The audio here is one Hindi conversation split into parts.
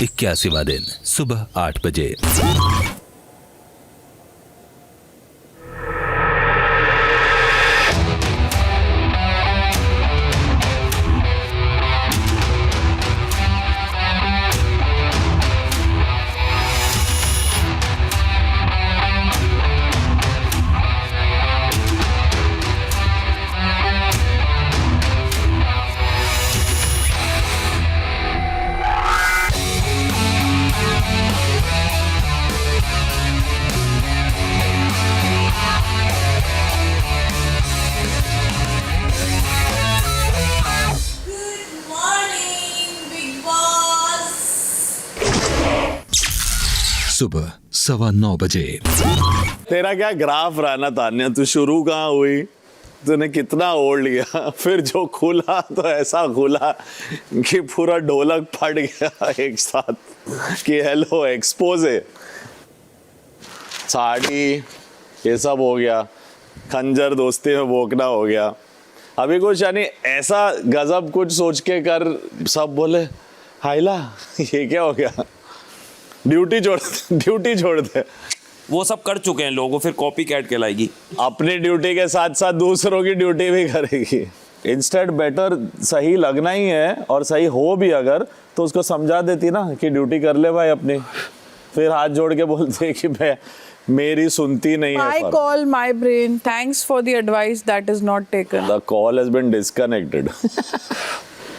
81वां दिन सुबह 8 बजे। सुबह 9:15 बजे। तेरा क्या ग्राफ रहा ना तान्या, तू शुरू कहाँ हुई, तूने कितना ओढ़ लिया, फिर जो खुला तो ऐसा खुला कि पूरा ढोलक फट गया एक साथ कि हेलो एक्सपोज है। साड़ी ये सब हो गया, खंजर दोस्ती में भोंकना हो गया। अभी कुछ यानी ऐसा गजब कुछ सोच के कर, सब बोले हाइला ये क्या हो गया, ड्यूटी छोड़ दे। वो सब कर चुके हैं लोगों, फिर कॉपी कैट कहलाएगी। अपनी ड्यूटी के साथ साथ दूसरों की ड्यूटी भी करेगी। इंस्टेड बेटर सही लगना ही है, और सही हो भी अगर तो उसको समझा देती ना कि ड्यूटी कर ले भाई अपनी, फिर हाथ जोड़ के बोलते कि मैं मेरी सुनती नहीं है। I call my brain. Thanks for the advice that is not taken. The call has been disconnected.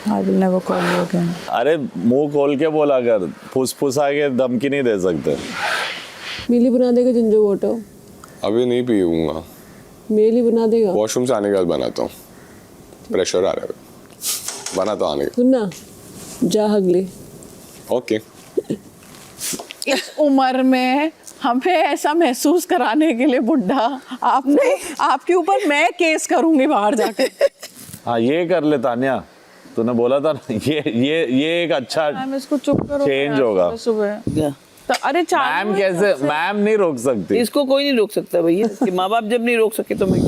I will never call you again. अरे मुंह खोल के बोला कर, फुसफुसा के धमकी नहीं दे सकते। मेली बना देगा जिंजर वाटर? अभी नहीं पीऊंगा, मेली बना देगा? वॉशरूम से आने के बाद बनाता हूँ, प्रेशर आ रहा है, बना तो आने का। सुनना, जा हगले। ओके। इस उम्र में हमें ऐसा महसूस कराने के लिए बुड्ढा आपके ऊपर मैं केस करूंगी बाहर जाकर। हाँ ये कर ले तान्या, तूने बोला था ना, ये एक अच्छा इसको चुप करो, चेंज होगा। सुबह तो अरे मैम कैसे, मैम नहीं रोक सकती इसको, कोई नहीं रोक सकता भैया कि माँ बाप जब नहीं रोक सके तो मैं।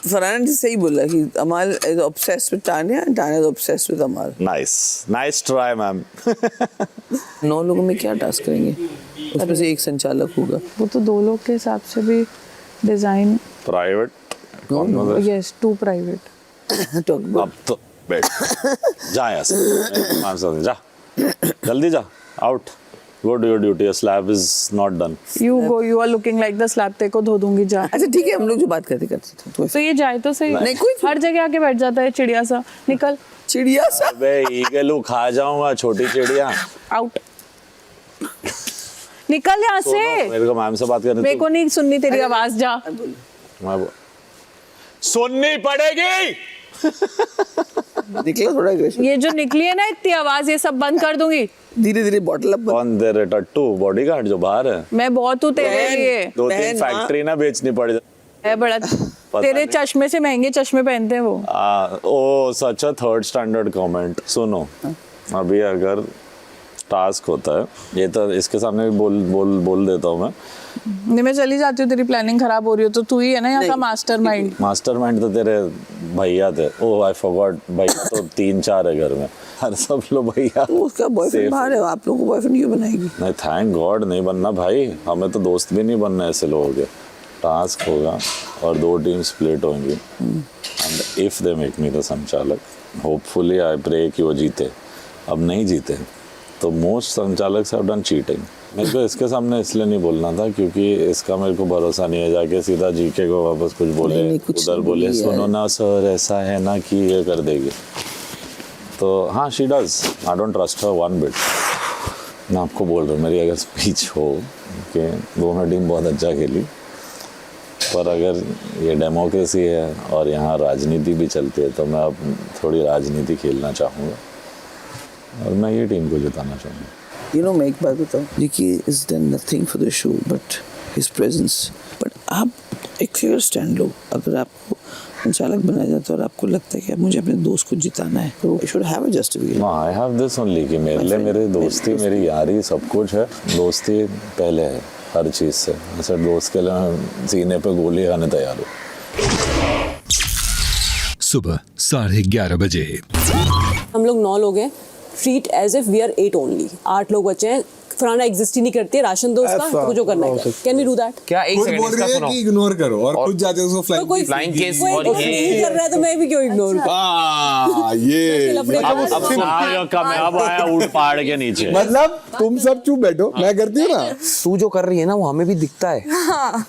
फरहान ने सही बोला कि Amaal is obsessed with Tanya and Tanya is obsessed with Amaal. Nice try ma'am. 9 लोगों में क्या टास्क करेंगे, उसमें से एक संचालक होगा। वो तो 2 लोग के हिसाब से भी डिजाइन प्राइवेट, यस 2 प्राइवेट। अब तो बैठ जा यहाँ से, मैम साथ जा, जल्दी जा, out, go to your duty, slab is not done. You go, you are looking like the slab, ते को धो दूंगी जा। अच्छा ठीक है, हम लोग जो बात करते थे तो ये जाए तो सही, नहीं कोई हर जगह आके बैठ जाता है चिड़िया सा। निकल चिड़िया सा, अबे ईगलू खा जाऊंगा, छोटी चिड़िया। आउट, निकल यहाँ से। मेरे को मैम से बात करनी, मेरे को नहीं सुननी तेरी आवाज, जा। सुननी पड़ेगी। निकला थोड़ा एग्रेशन। ये जो निकली है ना इतनी आवाज, ये सब बंद कर दूंगी। धीरे धीरे बॉटल अप। कौन दे रहे टट्टू, बॉडीगार्ड जो बाहर है? मैं बहुत हूँ तेरे लिए। 2-3 फैक्ट्री ना बेचनी पड़ जाए। है बड़ा तेरे चश्मे से महंगे चश्मे पहनते हैं वो। ओ सच अ 3rd स्टैंडर्ड कमेंट। सुनो, अभी अगर टास्क होता है, ये तो इसके सामने भी बोल देता हूँ मैं। नहीं, मैं चली जाती हूँ, तेरी प्लानिंग खराब हो रही हो तो तू ही है ना यहाँ का मास्टरमाइंड। मास्टरमाइंड तो तेरे भैया थे। ओह आई फॉरगॉट, भैया तो 3-4 है घर में, हर सब लोग भैया। उसका बॉयफ्रेंड बाहर है, आप लोगों को बॉयफ्रेंड क्यों बनाएगी? नहीं थैंक गॉड नहीं बनना भाई, हमें तो दोस्त भी नहीं बनना ऐसे लोगों के। टास्क होगा और 2 टीम स्प्लिट होंगी, and if they make me the संचालक, होपफुली आई प्रे कि वो जीते। अब नहीं जीते तो मोस्ट संचालक हैव डन चीटिंग। मेरे को इसके सामने इसलिए नहीं बोलना था क्योंकि इसका मेरे को भरोसा नहीं है, जाके सीधा जीके को वापस कुछ बोले, उधर बोले सुनो ना सर ऐसा है ना कि ये कर देगी। तो हाँ she does, I don't trust her 1 bit. मैं आपको बोल रहा हूँ, मेरी अगर स्पीच हो कि दोनों टीम बहुत अच्छा खेली, पर अगर ये डेमोक्रेसी है और यहाँ राजनीति भी चलती है तो मैं अब थोड़ी राजनीति खेलना चाहूँगा और मैं ये टीम को जिताना चाहूँगा। You know, मैं एक बात बताऊँ, Nicky has done nothing for the show but his presence. But आप एक फिगर स्टैंड लो, अगर आपको संचालक बनाया जाता है और आपको लगता है कि अब मुझे अपने दोस्त को जिताना है तो you should have a justification. No, I have this only कि मेरे लिए मेरी दोस्ती, मेरी यारी सब कुछ है। दोस्ती पहले है हर चीज़ से। ऐसे दोस्त के लिए मैं सीने पे गोली खाने तैयार हूँ। सुबह 11:30 बजे। हम लोग 9 लोग हैं, treat as if we are 8 only, 8 लोग बचे हैं, फलाना एग्जिस्ट ही नहीं करती है, राशन दो उसका, तो जो करना है कैन वी डू दैट? क्या एक खुद सेकंड बोल इसका रही है सुनो कि इग्नोर करो और खुद जाते उसको तो कोई flying case कोई और कुछ ये- नहीं कर रहा है तो मैं भी क्यों इग्नोर करूं? ये अब आया ऊँट पहाड़ के नीचे। मतलब तुम सब चुप बैठो, मैं करती हूँ ना। तू जो कर रही है ना वो हमें भी दिखता है।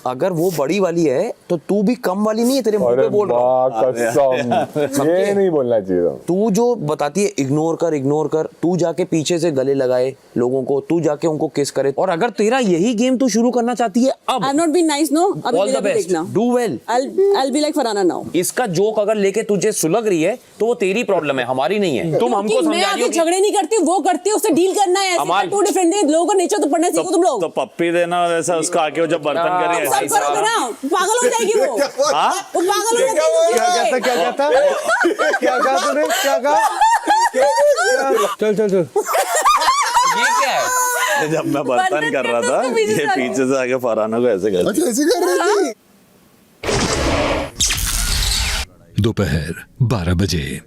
अगर वो बड़ी वाली है तो तू भी कम वाली नहीं है, तेरे मुंह पे बोल रहा हूं। कसम ये नहीं बोलना चाहिए। तू जो बताती है इग्नोर कर, तू जाके पीछे से गले लगाए लोगों को, तू जाके उनको किस करे। और अगर तेरा यही गेम तू शुरू करना चाहती है अब, I have not been nice no, अभी ऑल द मेरे को बेस्ट, देखना, do well. I'll be like Farhana नाउ। इसका जोक अगर लेके तुझे सुलग रही है तो वो तेरी प्रॉब्लम है, हमारी नहीं है। तुम हमको मैं समझा रही आके हो झगड़े नहीं करती, वो करती है, उससे डील करना है। अमाल। टू डिफरेंट है, लोगों का नेचर तो पढ़ना सीखो तुम लोग। तो पप्पी देना वैसा उसका आके वो जब बर्तन करे सब करोगे ना, पागल हो जाएगी वो पागल हो जाएगी। क्या कहा तूने, क्या कहा? चल ये क्या है? जब मैं बर्तन कर रहा था ये पीछे से आके फरहाना को ऐसे कर अच्छा ऐसे कर रही थी। दोपहर 12 बजे।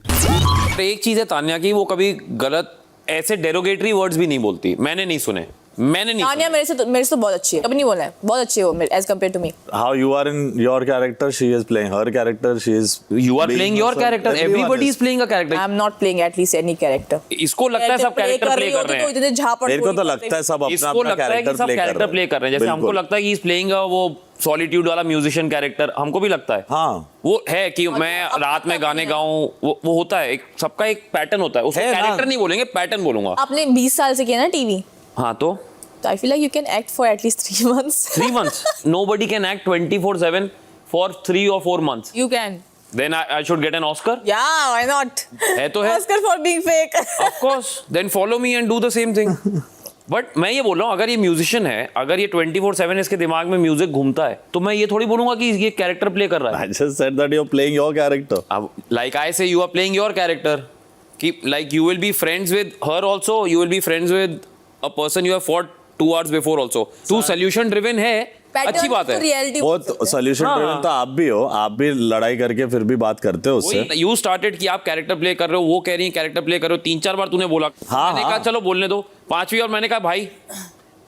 एक चीज है तान्या की, वो कभी गलत ऐसे डेरोगेटरी वर्ड्स भी नहीं बोलती, मैंने नहीं सुने। तान्या मेरे से तो बहुत अच्छी है, कभी नहीं बोला है, बहुत अच्छी है वो as compare to me. How you are in your character, she is playing her character, she is You are playing your character. Everybody is playing a character. I am not playing at least any character. इसको लगता है सब कैरेक्टर प्ले कर रहे हैं। मेरे को तो लगता है सब अपना इसको अपना लगता है कि सब कैरेक्टर प्ले कर रहे हैं। जैसे हमको लगता है कि इज प्लेइंग वो सॉलिट्यूड वाला म्यूजिशियन कैरेक्टर, हमको भी लगता है। हाँ वो है कि मैं रात में गाने गाऊं, वो होता है, एक सबका एक पैटर्न होता है। उसको कैरेक्टर नहीं बोलेंगे, पैटर्न बोलूंगा। आपने 20 साल से किया ना टीवी, हाँ तो I feel like you can act for at least 3 months. 3 months. Nobody can act 24/7 for 3 or 4 months. You can. Then I should get an Oscar. Yeah, why not? है तो है। Oscar for being fake. Of course. Then follow me and do the same thing. But मैं ये बोल रहा हूँ, अगर ये म्यूजिशियन है, अगर ये 24/7 इसके दिमाग में म्यूजिक घूमता है, तो मैं ये थोड़ी बोलूंगा कि ये कैरेक्टर प्ले कर रहा है। I just said that you're playing your character. अब like I say, you are playing your character. Keep like you will be friends with her also. You will be friends with a person you have fought 2 hours before also. तू solution driven है, अच्छी बात है। वो सोल्यूशन ड्रिवन तो आप भी हो, आप भी लड़ाई करके फिर भी बात करते हो उससे। यू स्टार्टेड कि आप कैरेक्टर प्ले कर रहे हो, वो कह रही है कैरेक्टर प्ले कर रहे हो। 3-4 बार तूने बोला, मैंने कहा चलो बोलने दो। 5वीं और मैंने कहा भाई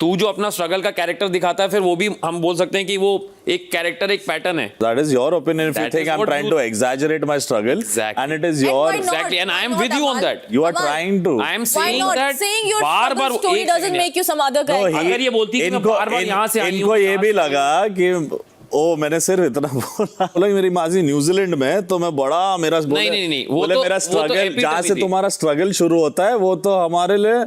तू जो अपना स्ट्रगल का कैरेक्टर दिखाता है, फिर वो भी हम बोल सकते हैं कि वो एक कैरेक्टर, एक पैटर्न है। That is your opinion. If you That think is I'm what trying you- to exaggerate my struggle, Exactly. and it is And your why not? Exactly, and I am Why with not, you on Amal? that. you are Amal, trying to. I am Why saying not? that Saying your बार-बार struggle story एक doesn't second make you some other guy. अगर ये बोलती कि मैं बार-बार यहाँ से आई हूँ, इनको ये भी लगा कि ओ मैंने सिर्फ इतना बोला मेरी माजी न्यूजीलैंड में तो मैं बड़ा मेरा नहीं, वो बोले तो- मेरा वो तो स्ट्रगल epitome जहाँ से थी। तुम्हारा स्ट्रगल शुरू होता है वो तो हमारे लिए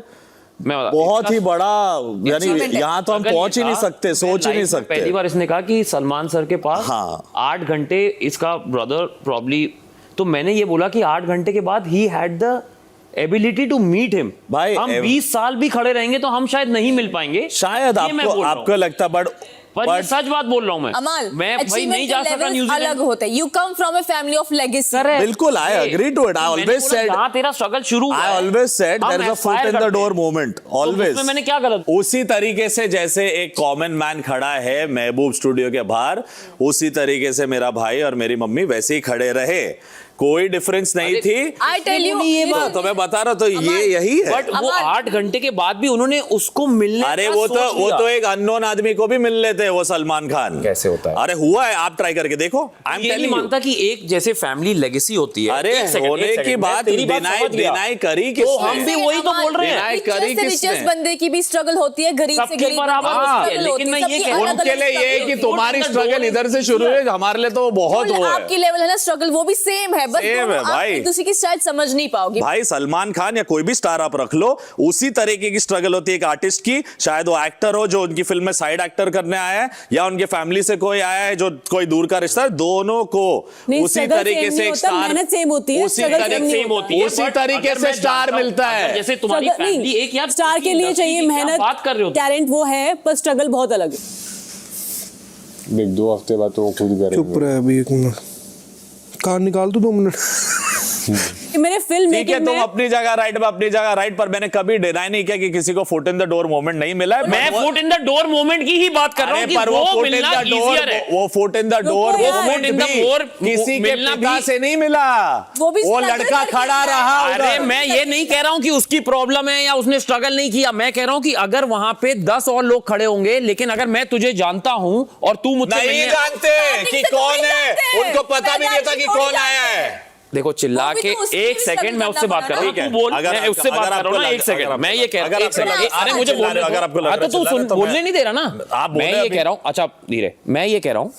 मैं बता- बहुत ही बड़ा, यानी achievement है। यहाँ तो हम अगर पहुंच ही ये नहीं था, सकते, सोच ही मैं नहीं life में सकते। पहली बार इसने कहा कि सलमान सर के पास हाँ। 8 घंटे इसका ब्रदर प्रॉब्ली, तो मैंने ये बोला कि 8 घंटे के बाद ही had the ability to meet him. भाई, हम 20 साल भी खड़े रहेंगे तो हम शायद नहीं मिल पाएंगे। शायद ये मैं बोल रहा हूँ। आपको लगता है पर ये सच बात बोल रहा हूँ मैं। अमाल, मैं भाई नहीं जा सकता अलग न्यूजीलैंड। होते हैं। You come from a family of legacy. बिल्कुल, I agree to it. I always said, जहाँ तेरा स्ट्रगल शुरू हुआ I है, always said हम there is a foot aspire in the करते door हैं। moment. तो Always. उसमें मैंने क्या गलत? उसी तरीके से जैसे एक कॉमन मैन खड़ा है महबूब स्टूडियो के बाहर, उसी तरीके से मेरा भाई और मेरी मम्मी वैसे ही खड़े रहे, कोई डिफरेंस नहीं थी। I tell you, तो मैं बता रहा, तो ये यही है। बट वो 8 घंटे के बाद भी उन्होंने उसको मिलने अरे का वो सोच तो लिया। एक अननोन आदमी को भी मिल लेते हैं वो सलमान खान। कैसे होता है? अरे हुआ है, आप ट्राई करके देखो। आई एम ये नहीं टेलिंग यू। मानता कि एक जैसे फैमिली लेगेसी होती है। अरे एक second, होने एक second, की मैं बात तेरी बात समझ गया। डिनाई करी तो किसने? हम भी वही तो बोल रहे हैं। डिनाई करी किसने? रिचेस्ट बंदे की भी स्ट्रगल होती है, गरीब से सबके गरीब बराबर बंदे की होती है, struggle लेकिन होती मैं है, ये सबकी कह रहा हूं, अलग-अलग उनके लिए ये है कि struggle तुम्हारी होती है। स्ट्रगल इधर से शुरू है, हमारे लिए तो वो बहुत होती है। वो है। आपकी लेवल है ना स्ट्रगल, वो भी सेम है, बस Same है दोनों आप भाई। एक दूसरे की शायद समझ नहीं पाओगे। भाई सलमान खान या कोई भी स्टार आप रख लो, उसी तरीके की स्ट्रगल होती है एक आर्टिस्ट की। शायद वो एक्टर हो जो उनकी फिल्म में साइड एक्टर करने आया है, या उनके फैमिली से कोई आया है जो कोई दूर का रिश्ता है, दोनों को नहीं, उसी struggle तरीके same से नहीं एक होता, स्टार, मेहनत same होती है, उसी struggle तरीके same नहीं सेम होती है, उसी but तरीके अगर से मैं स्टार जानता हूं, मिलता अगर है। जैसे तुम्हारी Struggle- नहीं, फैमिली एक यार स्टार के लिए चाहिए मेहनत, बात कर रहे हो। टैलेंट वो है, पर स्ट्रगल बहुत अलग है। देख 2 हफ्ते बाद तो वो खुद करेंगे। चुप रहे अभी 1 मिनट, कान निकाल दो 2 मिनट। मेरे फिल्म ठीक है, तुम अपनी जगह राइट, मैं अपनी जगह राइट, पर मैंने कभी डिनाई नहीं किया कि किसी को foot in the door moment नहीं मिला है। मैं foot in the door moment की ही बात कर रहा हूं कि पर वो फुट इन मिलना द डोर, easier है। वो foot in the door moment in the भी door किसी के मिलना पिता भी- से नहीं मिला, वो भी वो struggle लड़का करके खड़ा रहा अरे उधर। मैं ये नहीं कह रहा हूं कि उसकी प्रॉब्लम है या उसने स्ट्रगल नहीं किया, मैं कह रहा हूं कि अगर वहां पे 10 और लोग खड़े होंगे, लेकिन अगर मैं तुझे जानता हूं और तू मुझसे नहीं मिलने- जानते कि कौन है, उनको पता भी नहीं था कि कौन आया है। देखो चिल्ला वो भी के तो उसकी एक भी सेकंड struggle मैं उससे करना बात कर रहा हूँ, ठीक है। तू बोल, अगर मैं आपको- उससे बात अगर कर रहा हूँ ना, आपको एक सेकंड अगर मैं ये कह अगर रहा हूँ, एक आपको सेकंड, लग- अरे आप मुझे चिल्ला बोलने रहे हो, दो। अगर आपको लग हाँ, रहा तो है तू चिल्ला रहे सुन, तो बोलने मैं- नहीं दे रहा ना, आप बोल मैं रहे ये अभी। कह रहा हूँ, अच्छा धीरे, मैं ये कह रहा हूँ,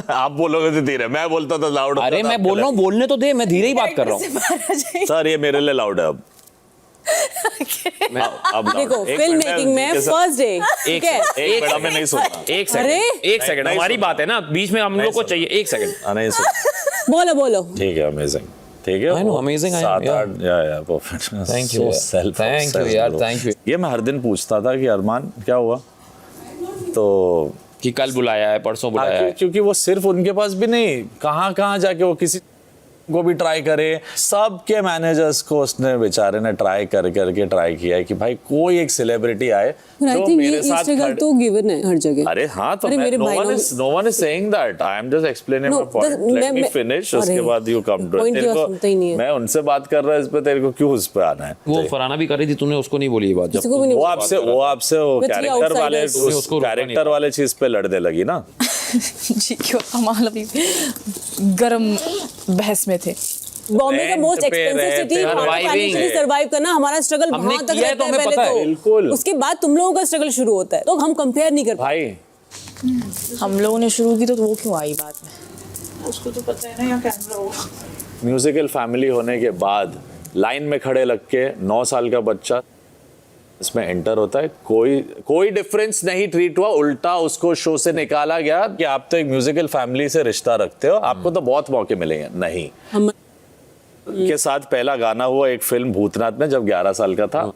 आप बोलोगे तो धीरे, मैं बोलता तो लाउड। अरे मैं बोल रहा हूँ, बोलने तो दे, मैं धीरे ही बात कर रहा हूँ। सर ये मेरे लिए लाउड है अब। अब देखो फिल्म मेकिंग में फर्स्ट डे, ठीक है, एक मिनट में नहीं सुनना। एक सेकंड, एक सेकंड, नहीं हमारी सुनना। बात है ना, बीच में हम लोग को चाहिए एक सेकंड। नहीं सुन, बोलो बोलो। ठीक है, अमेजिंग, ठीक है। I know, amazing, I am, सात yeah. आठ, या perfect. Thank you, So yeah. self Thank you, obsessed, यार, bro. thank you. ये मैं हर दिन पूछता था कि अरमान क्या हुआ, तो कि कल बुलाया है, परसों बुलाया है। क्योंकि वो सिर्फ उनके पास भी नहीं, कहाँ कहाँ जाके वो किसी को भी ट्राई करे, सबके मैनेजर्स को उसने बेचारे ने ट्राई करके ट्राई किया है कि भाई कोई एक सेलिब्रिटी आए आई जो थिंक ये मेरे साथ स्ट्रगल खड़े- तो गिवन है हर जगह। अरे हाँ, तो अरे मेरे नो भाई वन लोग- is saying that, I am just explaining No, my point, let me मैं- फिनिश, अरे, उसके बाद यू कम टू point की बात सुनता ही नहीं है। मैं उनसे बात कर रहा हूं इस पे, तेरे को क्यों उस पे आना है? वो फराना भी कर रही थी, तूने उसको नहीं बोली ये बात, किसी को भी नहीं वो बोला। आपसे वो With three कैरेक्टर वाले outsiders. उसने उसको रोका नहीं कैरेक्टर था। वाले चीज पे लड़ने लगी ना। जी क्यों कमाल अभी गरम बहस में थे। बॉम्बे का Rent मोस्ट पे एक्सपेंसिव रहते सिटी, हैं, फाइनेंशियली सर्वाइव करना हमारा स्ट्रगल हमने वहां तक किया है, रहता तो है हमें पहले पता है, तो, बिल्कुल। उसके बाद तुम लोगों का स्ट्रगल शुरू होता है, तो हम कंपेयर नहीं कर भाई हम लोगों ने शुरू की तो वो क्यों आई बाद में? उसको तो पता है ना यहाँ कैमरा होगा। म्यूजिकल फैमिली होने के बाद लाइन में खड़े लग के 9 साल का बच्चा इसमें एंटर होता है, कोई डिफरेंस नहीं ट्रीट हुआ, उल्टा उसको शो से निकाला गया कि आप तो एक म्यूजिकल फैमिली से रिश्ता रखते हो, आपको तो बहुत मौके मिलेंगे। नहीं, हम के साथ पहला गाना हुआ एक फिल्म भूतनाथ में जब 11 साल का था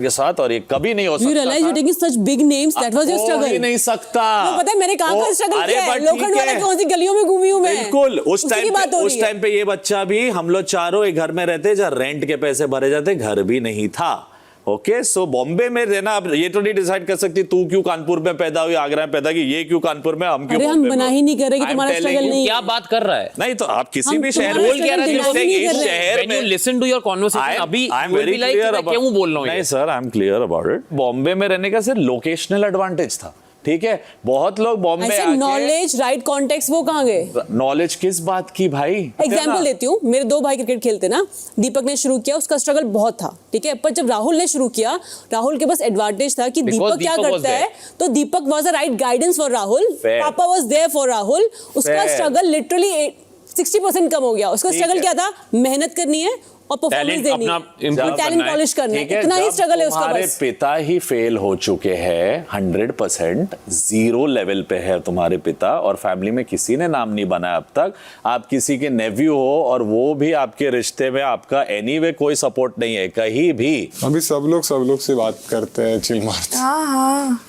के साथ, और ये कभी नहीं हो You सकता realize you're taking such big names, that was your हो struggle. ही नहीं सकता। तो पता है मैंने कहाँ का स्ट्रगल अरे किया है, but लोखंड ठीक वाला है। कौन सी गलियों में घूमी हूँ मैं, बिल्कुल उस उसी की बात हो रही है। टाइम पे ये बच्चा भी, हम लोग चारों एक घर में रहते जहाँ रेंट के पैसे भरे जाते, घर भी नहीं था। ओके, सो बॉम्बे में रहना, अब ये तो नहीं डिसाइड कर सकती तू क्यों कानपुर में पैदा हुई, आगरा में पैदा की, ये क्यों कानपुर में, हम क्यों अरे हम बॉम्बे में? मना ही नहीं कर रहे कि I'm तुम्हारा telling स्ट्रगल you, नहीं क्या बात कर रहा है? नहीं तो आप किसी हम भी शहर तुम्हारा बोल struggle क्या deny नहीं इस कर रहे। शहर When you में listen to your conversation, अभी I am you will very be like, clear मैं क्यों बोल रहा हूँ ये? नहीं sir, I am clear about it. Bombay में रहने का सिर्फ लोकेशनल एडवांटेज था, ठीक है। बहुत लोग बॉम्बे ऐसे आके नॉलेज, राइट कॉन्टेक्स्ट, वो कहाँ गए? नॉलेज किस बात की भाई? एग्जाम्पल देती हूँ, मेरे 2 भाई क्रिकेट खेलते ना, दीपक ने शुरू किया, उसका स्ट्रगल बहुत था, ठीक है, पर जब राहुल ने शुरू किया, राहुल के पास एडवांटेज था कि दीपक क्या Deepak was करता है, there. तो Deepak was a right guidance for Rahul, Fair. पापा वाज देयर फॉर राहुल, उसका Fair. स्ट्रगल लिटरली 60% कम हो गया। उसका ठीक स्ट्रगल है। क्या था? मेहनत करनी है और परफॉर्मेंस Talent देनी अपना है, improve टैलेंट करना है। पॉलिश करना है, ठीक है, इतना ही जब स्ट्रगल है उसका तुम्हारे बस। पिता ही फेल हो चुके हैं 100%, 0 लेवल पे है तुम्हारे पिता, और फैमिली में किसी ने नाम नहीं बनाया अब तक, आप किसी के नेव्यू हो और वो भी आपके रिश्ते में आपका एनीवे कोई सपोर्ट नहीं है कहीं भी। अभी सब लोग से बात करते हैं, चिल मारते हैं। हाँ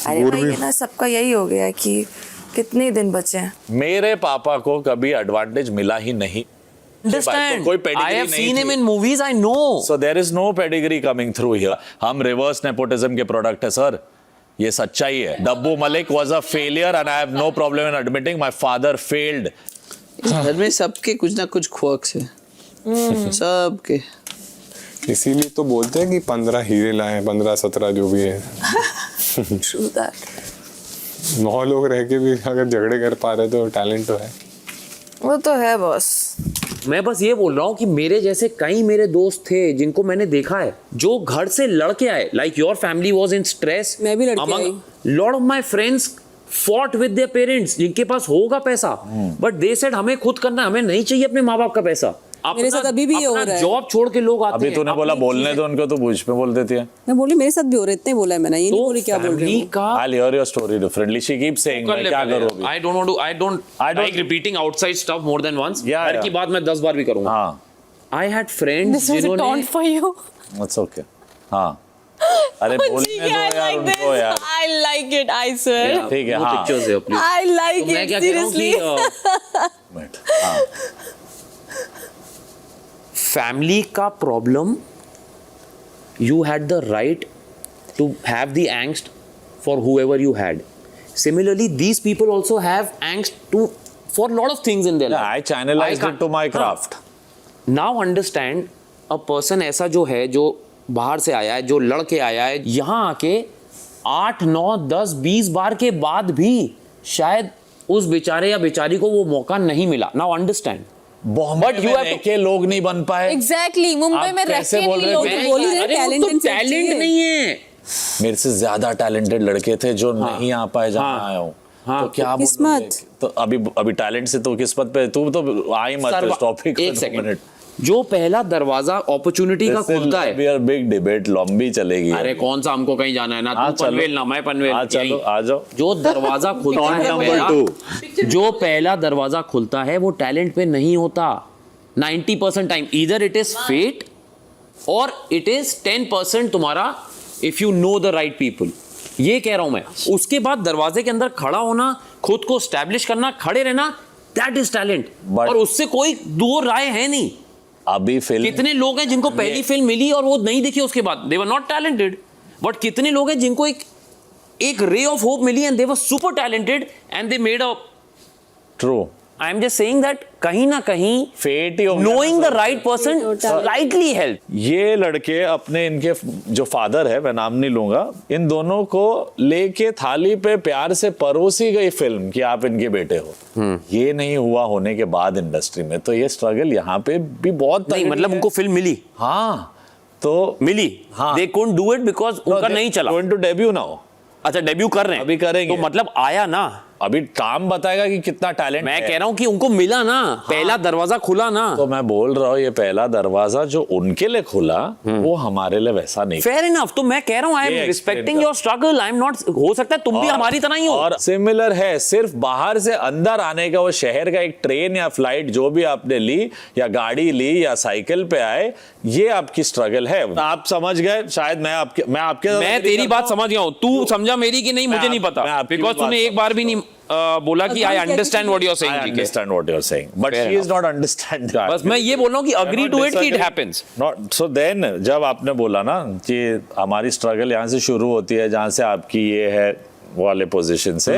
अरे और भाई भी- ये ना सबका यही हो गया है कि कितने दिन बचे हैं। मेरे पापा को कभी एडवांटेज मिला ही नहीं। Understand? कोई pedigree I have नहीं seen थी। him in movies, I know. So there is no pedigree coming through here. हम रिवर्स नेपोटिज्म के प्रोडक्ट है सर, ये सच्चाई है। डब्बू Malik was a failure and I have no problem in admitting my father failed. इस घर में सबके कुछ ना कुछ क्वर्क्स है, सबके। इसीलिए तो बोलते हैं कि 15 हीरे लाए, 15-17 जो भी है। True that. 9 लोग रह के भी अगर झगड़े कर पा रहे तो टैलेंट तो है। वो तो है बॉस। मैं बस ये बोल रहा हूँ कि मेरे जैसे कई मेरे दोस्त थे जिनको मैंने देखा है जो घर से लड़के आए, like your family was in stress. मैं भी लड़के आई। Lot of my friends fought with their parents, जिनके पास होगा पैसा, बट दे सेड हमें खुद करना है, हमें नहीं चाहिए अपने माँ बाप का पैसा। मेरे साथ अभी भी ये हो रहा है। जॉब छोड़ के लोग आते अभी हैं। तूने बोला अपनी बोलने चीजें- दो उनको, तो बुझ पे बोल देती है। मैं बोली मेरे साथ भी हो रहे, इतने बोला है मैंने, ये नहीं तो बोली क्या बोल रही फैमिली हूँ। का I'll hear your story differently. She keeps saying कर मैं ले क्या पहले। करूँगी? I don't want to. I don't don't- like repeating outside stuff more than once. Yeah, घर yeah. की बात मैं 10 बार भी करूंगा। हाँ, I had friends This was a जिन्होंने taunt for you. that's okay. हाँ, अरे बोलने दो यार उनको यार। I like it, I swear. ठीक है, वो हाँ। pictures है please। I like तो मैं it क्या कह रहा हूँ seriously. Wait, हाँ। फैमिली का problem, you had the right to have the angst for whoever you had. Similarly, these people also have angst for a lot of things in their life. I channelized it to my craft. Now understand, a person ऐसा जो है, जो बाहर से आया है, जो लड़के आया है, यहाँ आके 8, 9, 10, 20 बार के बाद भी शायद उस बेचारे या बेचारी को वो मौका नहीं मिला. Now understand. बट यू रह के लोग नहीं बन पाए. एग्जैक्टली मुंबई में रह के नहीं लोग बोल ही रहे टैलेंट नहीं है. मेरे से ज्यादा टैलेंटेड लड़के थे जो नहीं आ पाए जहाँ आया हूँ. तो क्या किस्मत. तो अभी टैलेंट से तो किस्मत पे तू तो आ ही मत इस टॉपिक. एक सेकंड. जो पहला दरवाजा अपॉर्चुनिटी का खुलता है, बिग डिबेट लंबी चलेगी. अरे कौन सा हमको कहीं जाना है ना, तू पनवेल ना मैं पनवेल. चलो आ जाओ. जो दरवाजा खुलता है पहला, जो पहला दरवाजा खुलता है वो टैलेंट पे नहीं होता. 90% time either it is fate or it is 10% तुम्हारा if you know the right people. ये कह रहा हूं मैं. उसके बाद दरवाजे के अंदर खड़ा होना, खुद को स्टैब्लिश करना, खड़े रहना, दैट इज टैलेंट. और उससे कोई दो राय है नहीं. अभी फिल्म कितने लोग हैं जिनको पहली फिल्म मिली और वो नहीं देखी उसके बाद, they were not talented. But कितने लोग हैं जिनको एक रे ऑफ होप मिली and they were super talented and they made a. True. I am just saying that कहीं ना कहीं फेट ही knowing the right person slightly help. ये लड़के अपने, इनके जो फादर है, मैं नाम नहीं लूंगा, इन दोनों को लेके थाली पे प्यार से परोसी गई फिल्म कि आप इनके बेटे हो. ये नहीं हुआ होने के बाद इंडस्ट्री में तो ये स्ट्रगल यहाँ पे भी बहुत नहीं, मतलब उनको फिल्म मिली. हाँ तो मिली. हाँ. They couldn't do it because उनका नहीं चला. Going to debut now. अच्छा डेब्यू कर रहे हैं, अभी करेंगे. तो मतलब आया ना. अभी काम बताएगा कि कितना टैलेंट. मैं कह रहा हूं कि उनको मिला ना. पहला दरवाजा खुला ना. तो मैं बोल रहा हूँ ये पहला दरवाजा जो उनके लिए खुला वो हमारे लिए वैसा नहीं. Fair enough. तो मैं कह रहा हूं I am respecting your struggle. I am not, हो सकता है तुम भी हमारी तरह ही हो. और सिमिलर है. सिर्फ बाहर से अंदर आने का, वो शहर का एक ट्रेन या फ्लाइट जो भी आपने ली या गाड़ी ली या साइकिल पे आए, ये आपकी स्ट्रगल है. आप समझ गए शायद. मैं तेरी बात समझ गया हूं. तू समझा मेरी कि नहीं मुझे नहीं पता, बिकॉज तूने एक बार भी नहीं बोला कि I understand what you are saying. I understand what you're saying, but she is not understanding. बस मैं ये बोल रहा हूं कि अग्री टू इट कि it happens. Not so then जब आपने बोला ना कि हमारी स्ट्रगल यहाँ से शुरू होती है, जहाँ से आपकी ये है वाले पोजीशन से,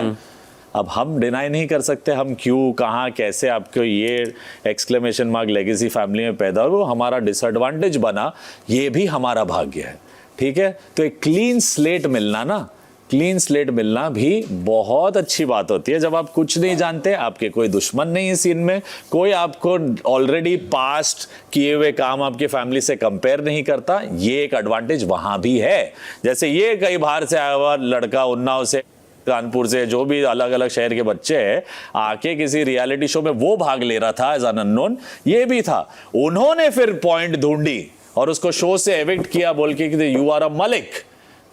अब हम डिनाई नहीं कर सकते हम क्यों, कहाँ, कैसे आपको ये एक्सक्लेमेशन मार्क लेगेसी फैमिली में पैदा हो, वो हमारा डिसएडवांटेज बना, ये भी हमारा भाग्य है. ठीक है. तो एक क्लीन स्लेट मिलना ना, क्लीन स्लेट मिलना भी बहुत अच्छी बात होती है. जब आप कुछ नहीं जानते, आपके कोई दुश्मन नहीं है सीन में, कोई आपको ऑलरेडी पास्ट किए हुए काम आपकी फैमिली से कंपेयर नहीं करता, ये एक एडवांटेज वहां भी है. जैसे ये कई बाहर से आया हुआ लड़का, उन्नाव से, कानपुर से, जो भी अलग अलग शहर के बच्चे हैं, आके किसी रियलिटी शो में वो भाग ले रहा था एज एन अननोन, ये भी था. उन्होंने फिर पॉइंट ढूंढी और उसको शो से एविक्ट किया बोल के you are a Malik.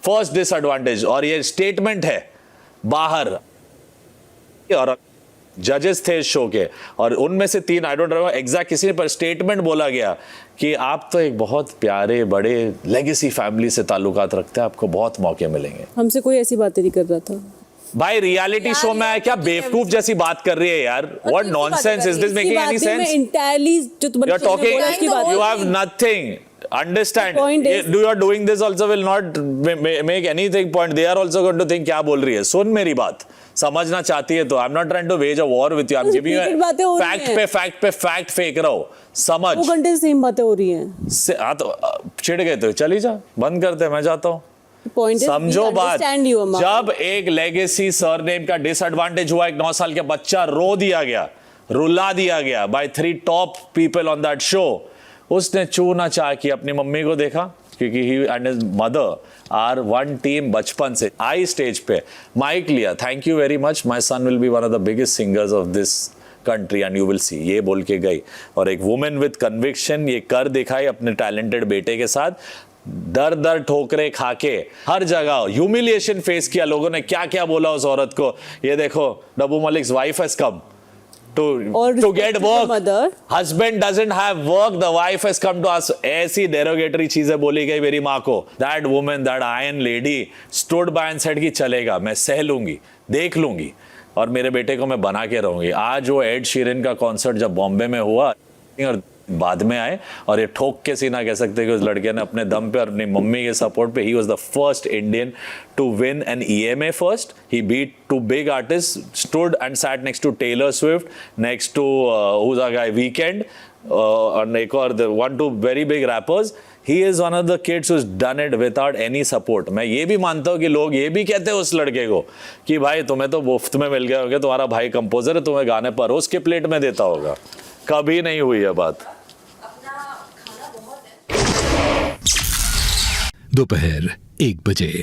First disadvantage. और ये स्टेटमेंट है बाहर. और जजेस थे इस शो के और उनमें से 3, आई डोंट नो एग्जैक्ट किसी ने, पर स्टेटमेंट बोला गया कि आप तो एक बहुत प्यारे बड़े लेगेसी फैमिली से ताल्लुकात रखते हैं, आपको बहुत मौके मिलेंगे. हमसे कोई ऐसी बातें नहीं कर रहा था भाई. रियलिटी शो में क्या बेवकूफ जैसी बात कर रही है यार. What nonsense is this making any sense? Entirely जो तुम you are talking, you have nothing. Understand, do you are doing this also will not make anything point. They are also going to think क्या बोल रही है. सुन मेरी बात, समझना चाहती है तो I'm not trying to wage a war with you. I'm giving you fact पे fact फेंक रहा हूँ. समझ. 2 घंटे से सेम बातें हो रही हैं. हाँ तो चिढ़ गए तो चली जा, बंद करते, मैं जाता हूँ. समझो बात. जब एक लेगेसी सरनेम का डिसएडवांटेज हुआ, एक 9 साल का बच्चा रो दिया गया, रुला दिया गया by 3 top people on that show. उसने चू ना चाह की अपनी मम्मी को देखा, क्योंकि he and his mother are one team बचपन से. आई स्टेज पे माइक लिया, thank you very much, my son will be one of the biggest singers of this country and you will see, ये बोल के गई. और एक वुमेन विद कन्विक्शन ये कर दिखाई अपने टैलेंटेड बेटे के साथ. दर दर ठोकरे खाके हर जगह ह्यूमिलिएशन फेस किया. लोगों ने क्या क्या बोला उस औरत को. ये देखो, Dabboo Malik's wife has come to get work. Husband doesn't have work, the wife has come to us. ऐसी derogatory चीजें बोली गई मेरी माँ को. That woman, that iron lady stood by and said कि चलेगा, मैं सह लूंगी, देख लूंगी और मेरे बेटे को मैं बना के रहूंगी. आज वो एड शीरन का कॉन्सर्ट जब बॉम्बे में हुआ और बाद में आए और ये ठोक के सीना कह सकते हैं कि उस लड़के ने अपने दम पे और अपनी मम्मी के सपोर्ट पे he was the first Indian to win an EMA first. He beat 2 big artists, stood and sat next to Taylor Swift, next to who's our guy Weeknd, and एक और one two very big rappers. He is one of the kids who's done it without any support. मैं ये भी मानता हूँ कि लोग ये भी कहते हैं उस लड़के को कि भाई तुम्हें तो मुफ्त में मिल गया होगा, तुम्हारा भाई कंपोजर है, तुम्हें गाने परोस के प्लेट में देता होगा. कभी नहीं हुई है बात. दोपहर 1 बजे.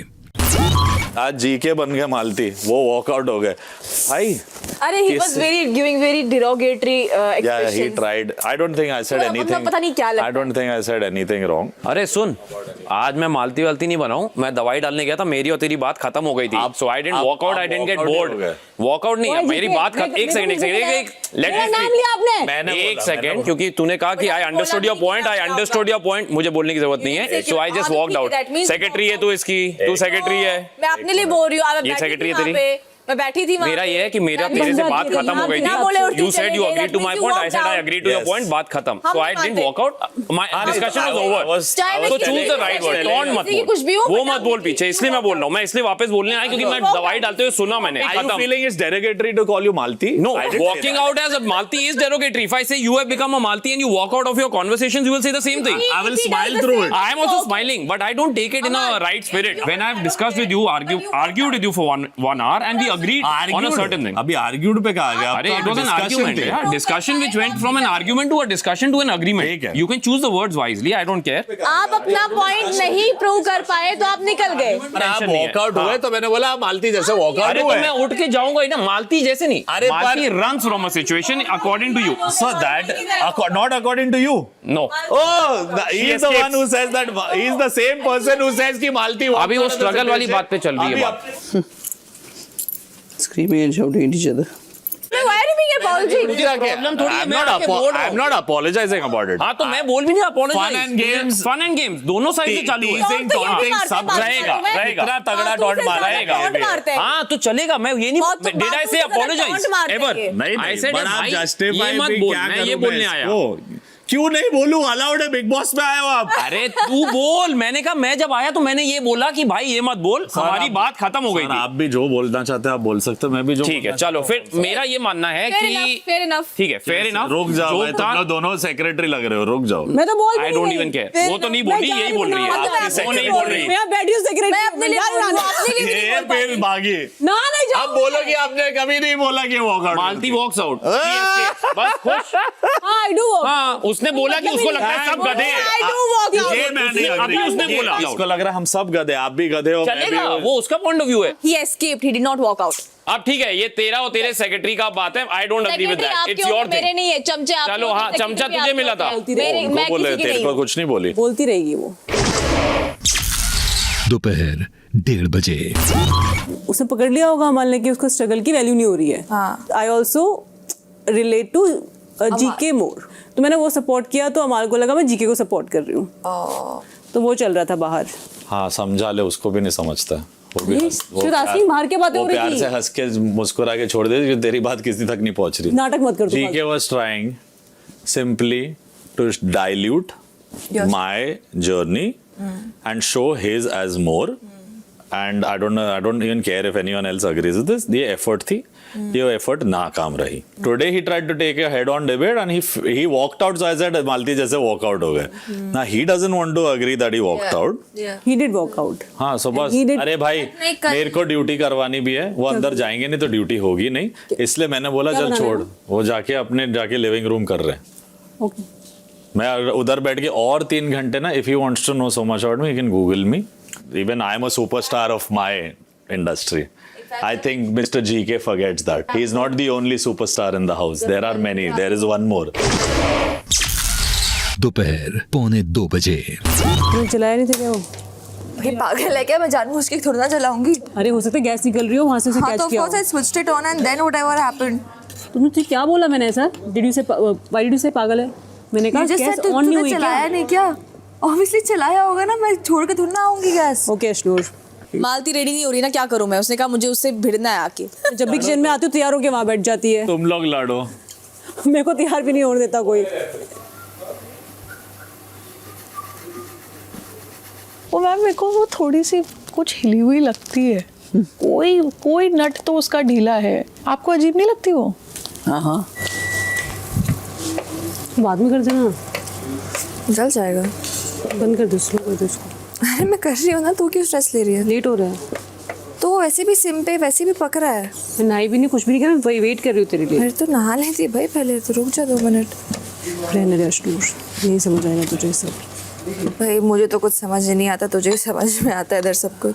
आज जीके बन गए मालती, वो वॉकआउट हो गए भाई. अरे he was giving very derogatory Yeah, he expressions. tried. I don't think I said मतलब anything. पता नहीं क्या लगता I don't think I said anything wrong. अरे सुन, आज मैं मालती वालती नहीं बनाऊं, मैं दवाई डालने गया था, मेरी और तेरी बात खत्म हो गई थी. So I didn't walk out, I didn't get bored. Walkout नहीं है, मेरी बात खत्म. एक सेकंड लेट मी नाम लिया आपने. मैंने एक सेकंड, क्योंकि तूने कहा कि आई अंडरस्टूड योर पॉइंट, मुझे बोलने की जरूरत नहीं है. So I just walked out. Secretary है तू इसकी, तू सेक्रेटरी है. मैं अपने लिए बोल रही हूँ. ये secretary है तेरी? मैं बैठी थी वहाँ मेरा पे. ये है कि मेरा तेरे से बात खत्म हो गई थी. You said you agree to my point, I said I agree to your point. बात खत्म. So I didn't walk out. My discussion was over. तो choose the right word. Taunt मत कुछ भी हो, बोल, वो मत बोल पीछे. इसलिए मैं बोल रहा हूँ, मैं इसलिए वापस बोलने आया क्योंकि मैं दवाई डालते हुए सुना मैंने. Are you feeling it's derogatory to call you Malti? No, walking out as a Malti is derogatory. If I say you have become a Malti and you walk out of your conversations, you will say the same thing. I will smile through it. I am also smiling, but I don't take it in a right spirit. When I've discussed with you, argued with you for one hour, and we agreed on a certain thing. अभी argued पे कहा गया. अरे it was an argument. Yeah, discussion which went from an argument to a discussion to an agreement. ठीक है. You can choose the words wisely. I don't care. आप अपना पॉइंट नहीं प्रूव कर पाए तो आप निकल गए. आप वॉकआउट हुए तो मैंने बोला मालती जैसे वॉकआउट अरे तो मैं उठ के जाऊंगा ही ना. मालती जैसे नहीं. अरे मालती runs from a situation according to you. So that not according to you. No. Oh, he is the one who says that. He is the same person who says कि मालती. अभी वो स्ट्रगल वाली बात पे चल रही है बात. Screaming and shouting at each other. Why are you being apologetic? Problem थोड़ी है. I'm not apologizing about it. हाँ तो मैं बोल भी नहीं apologize. Fun and games. दोनों साइड से चालू है. Teasing, taunting, सब रहेगा. इतना तगड़ा टॉन्ट मारेगा. हाँ तो चलेगा. मैं ये नहीं. Did I say apologize? Ever? नहीं I said but आप भाई, justify ये मत भी बोल. क्या मैं ये करूं बोलने आया. इसको? क्यों नहीं बोलूं? अलाउड है, बिग बॉस में आए हो आप. अरे तू बोल. मैंने कहा मैं जब आया तो मैंने ये बोला कि भाई ये मत बोल. हमारी बात खत्म हो गई थी. आप भी जो बोलना चाहते हैं आप बोल सकते हो. मैं भी जो ठीक है चलो फिर. मेरा ये मानना है कि Fair enough. ठीक है फेयर इनफ. रुक जाओ भाई, तुम लोग दोनों सेक्रेटरी लग रहे हो. रुक जाओ. मैं तो बोल आई डोंट इवन केयर. वो तो नहीं बोल रही, यही बोल रही है. वो नहीं बोल रही. मैं बैठी हूँ सेक्रेटरी. मैं अपने लिए बोल रही हूँ, अपने लिए नहीं ये बोल पा फिर रही. भागी. ना नहीं जाओ. अब बोलो कि आपने कभी नहीं बोला कि वॉकआउट. मालती वॉक्स आउट. बस खुश. हाँ आई डू. हाँ उसने बोला कि उसको लगता है सब गधे हैं. I do walk out. ये मैं नहीं अभी agree. उसने बोला. इसको लग रहा है हम सब गधे. आप भी गधे हो, मैं भी चलेगा. हूँ. वो उसका पॉइंट ऑफ व्यू है. He escaped. He did not walk out. अब ठीक है ये तेरा और तेरे सेक्रेटरी का बात है. I don't agree with Secretary that. आपके इट्स योर होते, मेरे थिंग. नहीं है. चमचे आप. चलो हाँ चमचा तुझे मिला था. मेरे मैं बोले किसी की तेरे नहीं को हूँ. कुछ नहीं बोली. बोलती रहेगी वो. दोपहर 1:30 बजे. उसने पकड़ लिया होगा अमल ने कि उसको स्ट्रगल की वैल्यू नहीं हो रही है. I also relate to GK more. तो मैंने वो सपोर्ट किया तो अमाल को लगा मैं जीके को सपोर्ट कर रही हूँ. तो वो चल रहा था बाहर. हाँ समझा ले. उसको भी नहीं समझता. वो भी शिवराज बाहर के बातें हो रही थी. प्यार से हंस के मुस्कुरा के छोड़ दे. तेरी बात किसी तक नहीं पहुंच रही. नाटक मत कर. GK was trying simply to dilute my journey and show his as more. And I don't even care if anyone else agrees with this. ये effort थी. ये effort नाकाम रही. Today he tried to take a head-on debate and he walked out. So I said मालती जैसे walk out हो गए. Now he doesn't want to agree that he walked out. He did walk out. हाँ so बस अरे भाई मेरे को ड्यूटी करवानी भी है. वो अंदर जाएंगे नहीं तो ड्यूटी होगी नहीं. इसलिए मैंने बोला चल छोड़. वो जाके लिविंग रूम कर रहे हैं. Okay. मैं उधर बैठ के और 3 घंटे ना. If you wants to know so much about me you can google me. Even I am a superstar of my industry. I think Mr. GK forgets that. He is not the only superstar in the house. There are many. There is one more. दोपहर 1:45 बजे. चलाया नहीं था क्या वो? ये पागल है क्या? मैं जानबूझ के थोड़ा ना चलाऊंगी. अरे हो सकता है गैस निकल रही हो वहां से उसे हाँ कैच तो किया. of course I switched it on and then whatever happened. तुमने क्या बोला मैंने ऐसा? Did you say why did you say पागल है? मैंने कहा गैस ऑन नहीं हुई क्या? चलाया नहीं क्या? Obviously चलाया होगा ना. मैं छोड़ के थोड़ा ना आऊंगी गैस. ओके अश्नूर. मालती रेडी नहीं हो रही ना. क्या करूं मैं? उसने कहा मुझे उससे भिड़ना है आके. जब भी किचन में आती हूँ तैयार होके वहाँ बैठ जाती है. तुम लोग लड़ो. मेरे को तैयार भी नहीं होने देता कोई. वो मैम मेरे को वो थोड़ी सी कुछ हिली हुई लगती है, कोई नट तो उसका ढीला है। आपको अजीब नहीं लगती वो? हाँ हाँ बाद में कर देना, जल जाएगा। बंद कर दो, स्लो कर दो इसको। अरे मैं कर रही हूँ ना, तू क्यों स्ट्रेस ले रही है? लेट हो रहा है। तो वैसे भी सिम पे वैसे भी पक रहा है। मैं नहाई भी नहीं, कुछ भी नहीं कर, वही वेट कर रही हूँ तेरे लिए। फिर तो नहा लेती भाई, पहले तो रुक जा 2 मिनट। रहने दे अशनूर, नहीं समझ आएगा तुझे सब। भाई मुझे तो कुछ समझ ही नहीं आता, तुझे ही समझ में आता है इधर सब कुछ।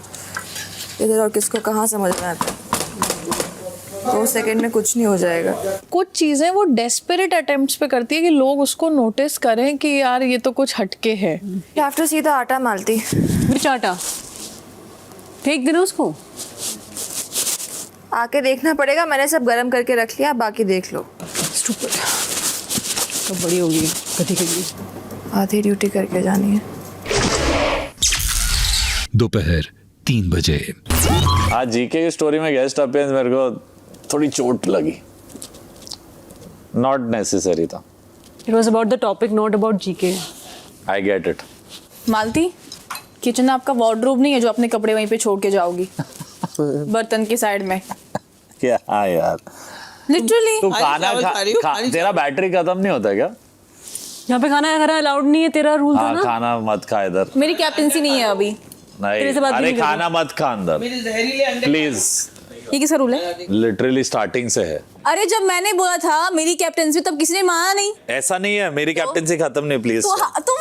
इधर और किसको कहाँ समझ में आता है? 2 सेकंड में कुछ नहीं हो जाएगा। कुछ चीज़ें वो डेस्परेट अटेम्प्ट्स पे करती है कि लोग उसको नोटिस करें कि यार ये तो कुछ हटके है। You have to see the आटा मालती। मिर्च आटा फेंक देना उसको। आके देखना पड़ेगा, मैंने सब गरम करके रख लिया, बाकी देख लो। स्टूपिड, तो बड़ी होगी कभी कभी। आधी ड्यूटी करके जानी है। दोपहर 3 बजे। आज जीके की स्टोरी में गेस्ट अपीयरेंस मेरे को थोड़ी चोट लगी, नॉट नेसेसरी था। It was about the topic, not about GK. I get it. Malti, kitchen में आपका वार्डरोब नहीं है जो अपने कपड़े वहीं पे छोड़ के जाओगी बर्तन की साइड में? क्या हाँ यार, लिटरली। तू खाना खा, तेरा बैटरी खत्म नहीं होता क्या? यहाँ पे खाना खाना अलाउड नहीं है, तेरा रूल था हाँ ना। खाना मत खा इधर। मेरी कैप्टनसी नहीं है अभी। नहीं, से बात अरे नहीं खाना मत खा अंदर प्लीज। ये किसका रूल है? लिटरली स्टार्टिंग से है। अरे जब मैंने बोला था मेरी कैप्टनसी, तब किसी ने माना नहीं। ऐसा नहीं है, मेरी कैप्टनसी खत्म नहीं प्लीज।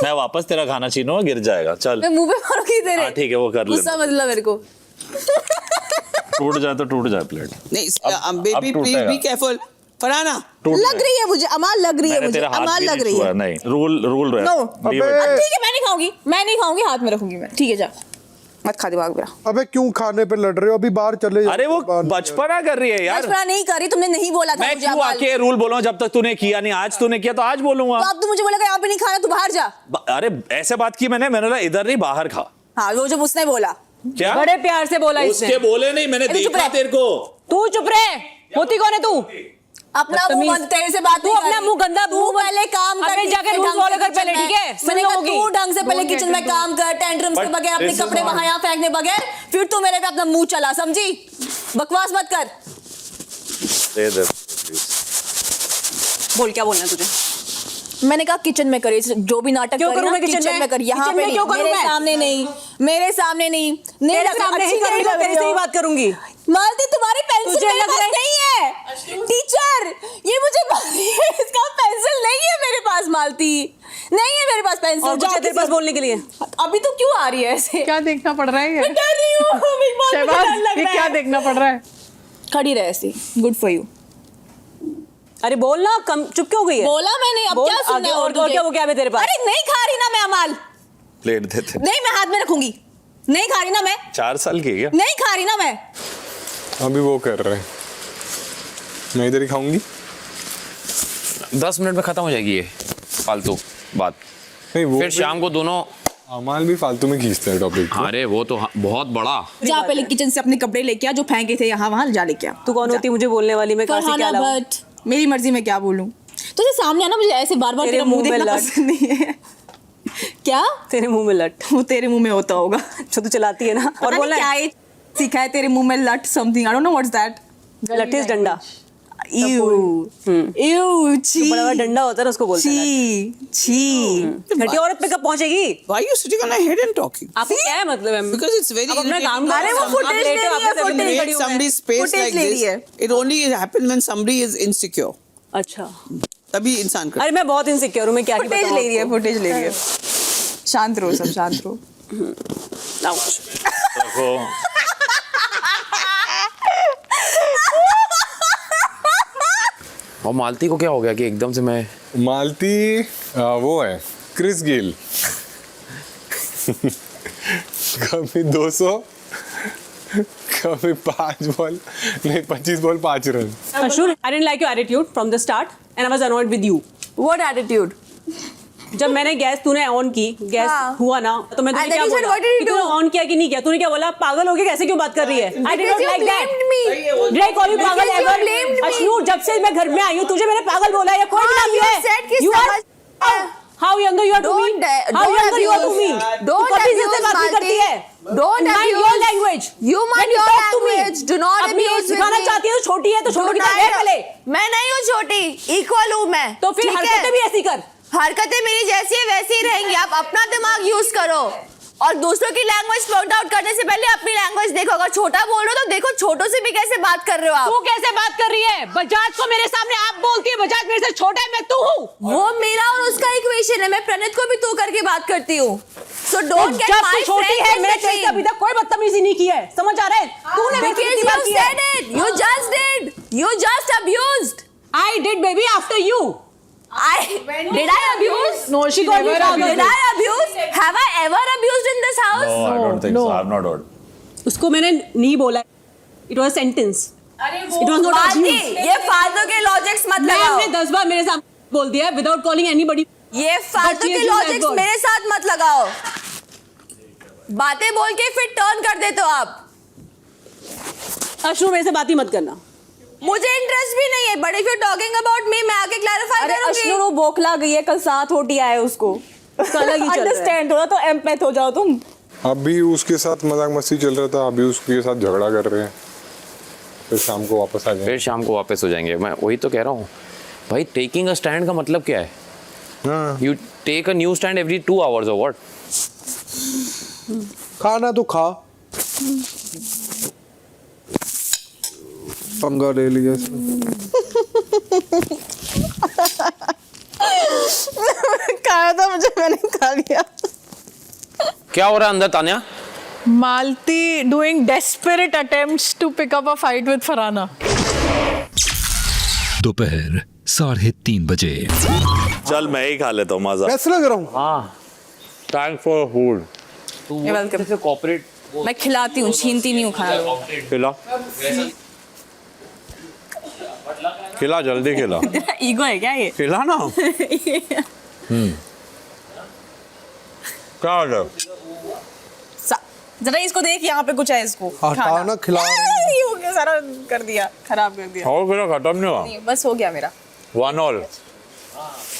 मैं वापस तेरा खाना छीनूंगा, गिर जाएगा। चल मैं मुंह पे मारूंगी तेरे। हाँ ठीक है, वो कर ले। गुस्सा मतलब मेरे को। टूट जाए तो टूट जाए प्लेट। नहीं baby please be careful. Farhana लग रही है मुझे, अमाल लग रही है मुझे, अमाल लग रही है। नहीं, रूल रहे। नो ठीक है, मैं नहीं खाऊंगी, हाथ में रखूंगी मैं। ठीक है जा, मत खा दिमाग मेरा। अबे क्यों खाने पे लड़ रहे हो? अभी बाहर चले जाओ। अरे वो बचपना कर रही है यार। बचपना नहीं कर रही, तुमने नहीं बोला था मैं मुझे। क्यों आके रूल बोलूं जब तक तूने किया नहीं? आज तूने किया तो आज बोलूंगा। तो अब तू मुझे बोलेगा यहाँ पे नहीं खाना, तू बाहर जा। अरे ऐसे बात की मैंने बोला इधर नहीं बाहर खा। हाँ वो जब उसने बोला, क्या बड़े प्यार से बोला इसने। उसके बोले नहीं, मैंने चुप देखा रह। तेरे को। तू चुप रहे, होती कौन है तू? अपना मुंह बंद, तेरे से बात तू नहीं अपना करनी। मुंह गंदा, तू मुंह पहले काम कर, अपने जाके रूल फॉलो कर पहले, ठीक है? मैंने कहा होगी। तू ढंग से पहले किचन में काम कर, टेंट्रम्स के बगैर, अपने कपड़े वहां यहाँ फेंकने बगैर, फिर तू मेरे पे अपना मुंह चला, समझी? बकवास मत कर। दे दे। बोल, क्या बोलना है तुझे? मैंने कहा किचन में करी, जो भी नाटक क्यों करी करूं ना, मैं किचन में? कर। यहाँ किचन पे में क्यों नहीं, करूं मेरे मैं? सामने नहीं, मेरे सामने नहीं। तेरे सामने ही करूंगी, तो तेरे से ही बात करूंगी। मालती, तुम्हारी पेंसिल तुझे मेरे लग पास रहा है- नहीं है। टीचर, ये मुझे मालती है, इसका पेंसिल नहीं है मेरे पास। मालती, नहीं है मेरे पास पेंसिल। और कुछ है तेरे पास बोलने के लिए? अभी तो क्यों आ रही है ऐसे? क्या देखना पड़ रहा है? मैं डर रही हूँ, बिग बॉस, मुझे शहबाज, डर लग ये रहा क्या है। देखना पड़ रहा है? खड़ी रहे ऐसी, गुड फॉर यू। अरे बोल ना, कम चुप क्यों हो गई है? बोला मैंने, अब बोल, क्या सुनना आगे है और तुझे? क्या वो क्या है तेरे पास? अरे नहीं खा रही ना मैं अमाल, प्लेट देते। नहीं मैं हाथ में रखूंगी। नहीं खा रही ना मैं, 4 साल की है क्या? नहीं खा रही ना मैं। अभी वो कर रहे हैं, मैं इधर ही खाऊंगी। 10 मिनट में खत्म हो जाएगी ये फालतू बात। नहीं वो फिर शाम को दोनों। अमाल भी फालतू में खींचते हैं टॉपिक को। अरे वो तो बहुत बड़ा। जा पहले किचन से अपने कपड़े लेके आ, जो फेंके थे यहाँ वहाँ जा लेके आ। तू कौन होती है मुझे बोलने वाली? मैं कहाँ से क्या फरहाना लाऊं? भट्ट, मेरी मर्जी में क्या बोलूं। तुझे सामने आना, मुझे ऐसे बार बार तेरे तेरा मुंह मुंह में देखना लट। पसंद नहीं है। क्या? तेरे मुंह में लट। वो तेरे मुंह में होता होगा जो तू चलाती है ना। और बोला क्या है, सीखा है तेरे मुंह में लट something, I don't know what's that. लट इज डंडा। यू यू छी, बड़ा बड़ा डंडा होता है ना, उसको बोलते हैं। छी छी। घटी औरत पे कब पहुंचेगी? Why are you sitting on my head and talking? आपको क्या है मतलब है? Because it's very आप अपना काम irritating. अरे वो आप footage लेटे ले हो, रही है, आपने footage। अपनी Create खड़ी हूँ मैं। somebody's space Footage like ले this. रही है। It only happens when somebody is insecure. अच्छा, तभी इंसान कर। अरे मैं बहुत इनसिक्योर हूँ, मैं क्या फुटेज ले रही है, फुटेज ले रही है। शांत रहो सब, शांत रहो। रखो। और मालती को क्या हो गया कि एकदम से मैं। मालती वो है क्रिस गेल। कभी 200, कभी 5 बॉल, नहीं 25 ball 5 run. Ashur, I didn't like your attitude from the start and I was annoyed with you. What attitude? जब मैंने गैस तूने ऑन की, गैस हाँ। हुआ ना, तो मैं तुझे And क्या then you said, बोला what did you कि तूने do? ऑन किया कि नहीं किया? तूने क्या बोला? पागल हो गया, कैसे क्यों बात कर रही है? I did not Because you like that. blamed me. Did I call you पागल Because you ever? blamed me. Ashnoor, जब से मैं घर में आई हूँ तुझे मैंने पागल बोला है या कोई हाँ, भी you नहीं said कि है? You are समझ- how younger younger you are to me? How younger you are to me? Don't तू कभी abuse इससे बात नहीं करती है? Don't Mind abuse. your language. You mind When your talk to me, language. Do not अपनी abuse age with दिखाना me. चाहती है तो छोटी है तो छोटी की तरह रह पहले। मैं नहीं हूँ छोटी, इक्वल हूँ मैं। तो फिर ठीक है? हरकतें भी ऐसी कर। हरकतें मेरी जैसी है वैसी ही रहेंगी। आप अपना दिमाग यूज करो और दूसरों की लैंग्वेज पॉइंट आउट करने से पहले अपनी लैंग्वेज देखो। अगर छोटा बोल रहे हो तो देखो छोटों से भी कैसे बात कर रहे हो आप। तू कैसे बात कर रही है? बजाज को मेरे सामने आप बोलती है, बजाज मेरे से छोटा है, मैं तू हूँ। वो मेरा और उसका इक्वेशन है। मैं प्रणीत को भी तू करके बात करती हूँ। So don't get जब my तू छोटी है मेरे तेरे से अभी तक कोई बदतमीजी नहीं की है, समझ आ रहा है? तूने मेरे से कितनी बार Because की you है? said it. You just did. You just abused. I did baby after you. Did I abuse? No, she got you wrong. Did I abuse? Have I ever abused in this house? No, I don't think no. so. I've not heard. उसको मैंने नहीं बोला। It was a sentence. It was not फालतू abuse. ये फालतू के लॉजिक्स मत मैम लगाओ। ने 10 बार मेरे साथ बोल दिया है without calling anybody. ये फालतू But के she has लॉजिक्स gone. मेरे साथ मत लगाओ। बातें बोल के फिर टर्न कर देते हो आप। अश्नु मेरे से बात ही मत करना। मुझे इंटरेस्ट भी नहीं है। But if you talking about me मैं आके क्लैरिफाई अरे करूंगी। अश्नु वो बोखला गई है, कल साथ होटी आए उसको। अलग ही चल रहा है। अंडरस्टैंड थोड़ा तो एम्पैथ हो जाओ तुम। अभी उसके साथ मजाक मस्ती चल रहा था, अभी उसके साथ झगड़ा कर रहे हैं, फिर शाम को वापस आ जाएंगे। फिर शाम को वापस हो जाएंगे। मैं वही तो कह रहा हूँ भाई, टेकिंग अ स्टैंड का मतलब क्या है? हाँ। You take a new stand every 2 hours और व्हाट? खाना तो खा, पंगा ले लिया खाया था मुझे, मैंने खा लिया। क्या हो रहा है अंदर तान्या? मालती doing desperate attempts to pick up a fight with Farhana. दोपहर 3:30 बजे। चल मैं ही खा लेता हूँ, मजा। कैसे लग रहा हूँ? हाँ, थैंक्स फॉर फूड। तू जैसे कॉर्पोरेट मैं खिलाती हूँ, छीनती नहीं हूँ खाना। खिला खिला, जल्दी खिला। ईगो है क्या ये? खिला ना। क्या ऑर्डर? जरा इसको देख, यहाँ पे कुछ है इसको हटा ना, खिला रही ये हो गया, सारा कर दिया, खराब कर दिया। और खिला, खत्म नहीं हुआ। नहीं, बस हो गया मेरा। 1 all।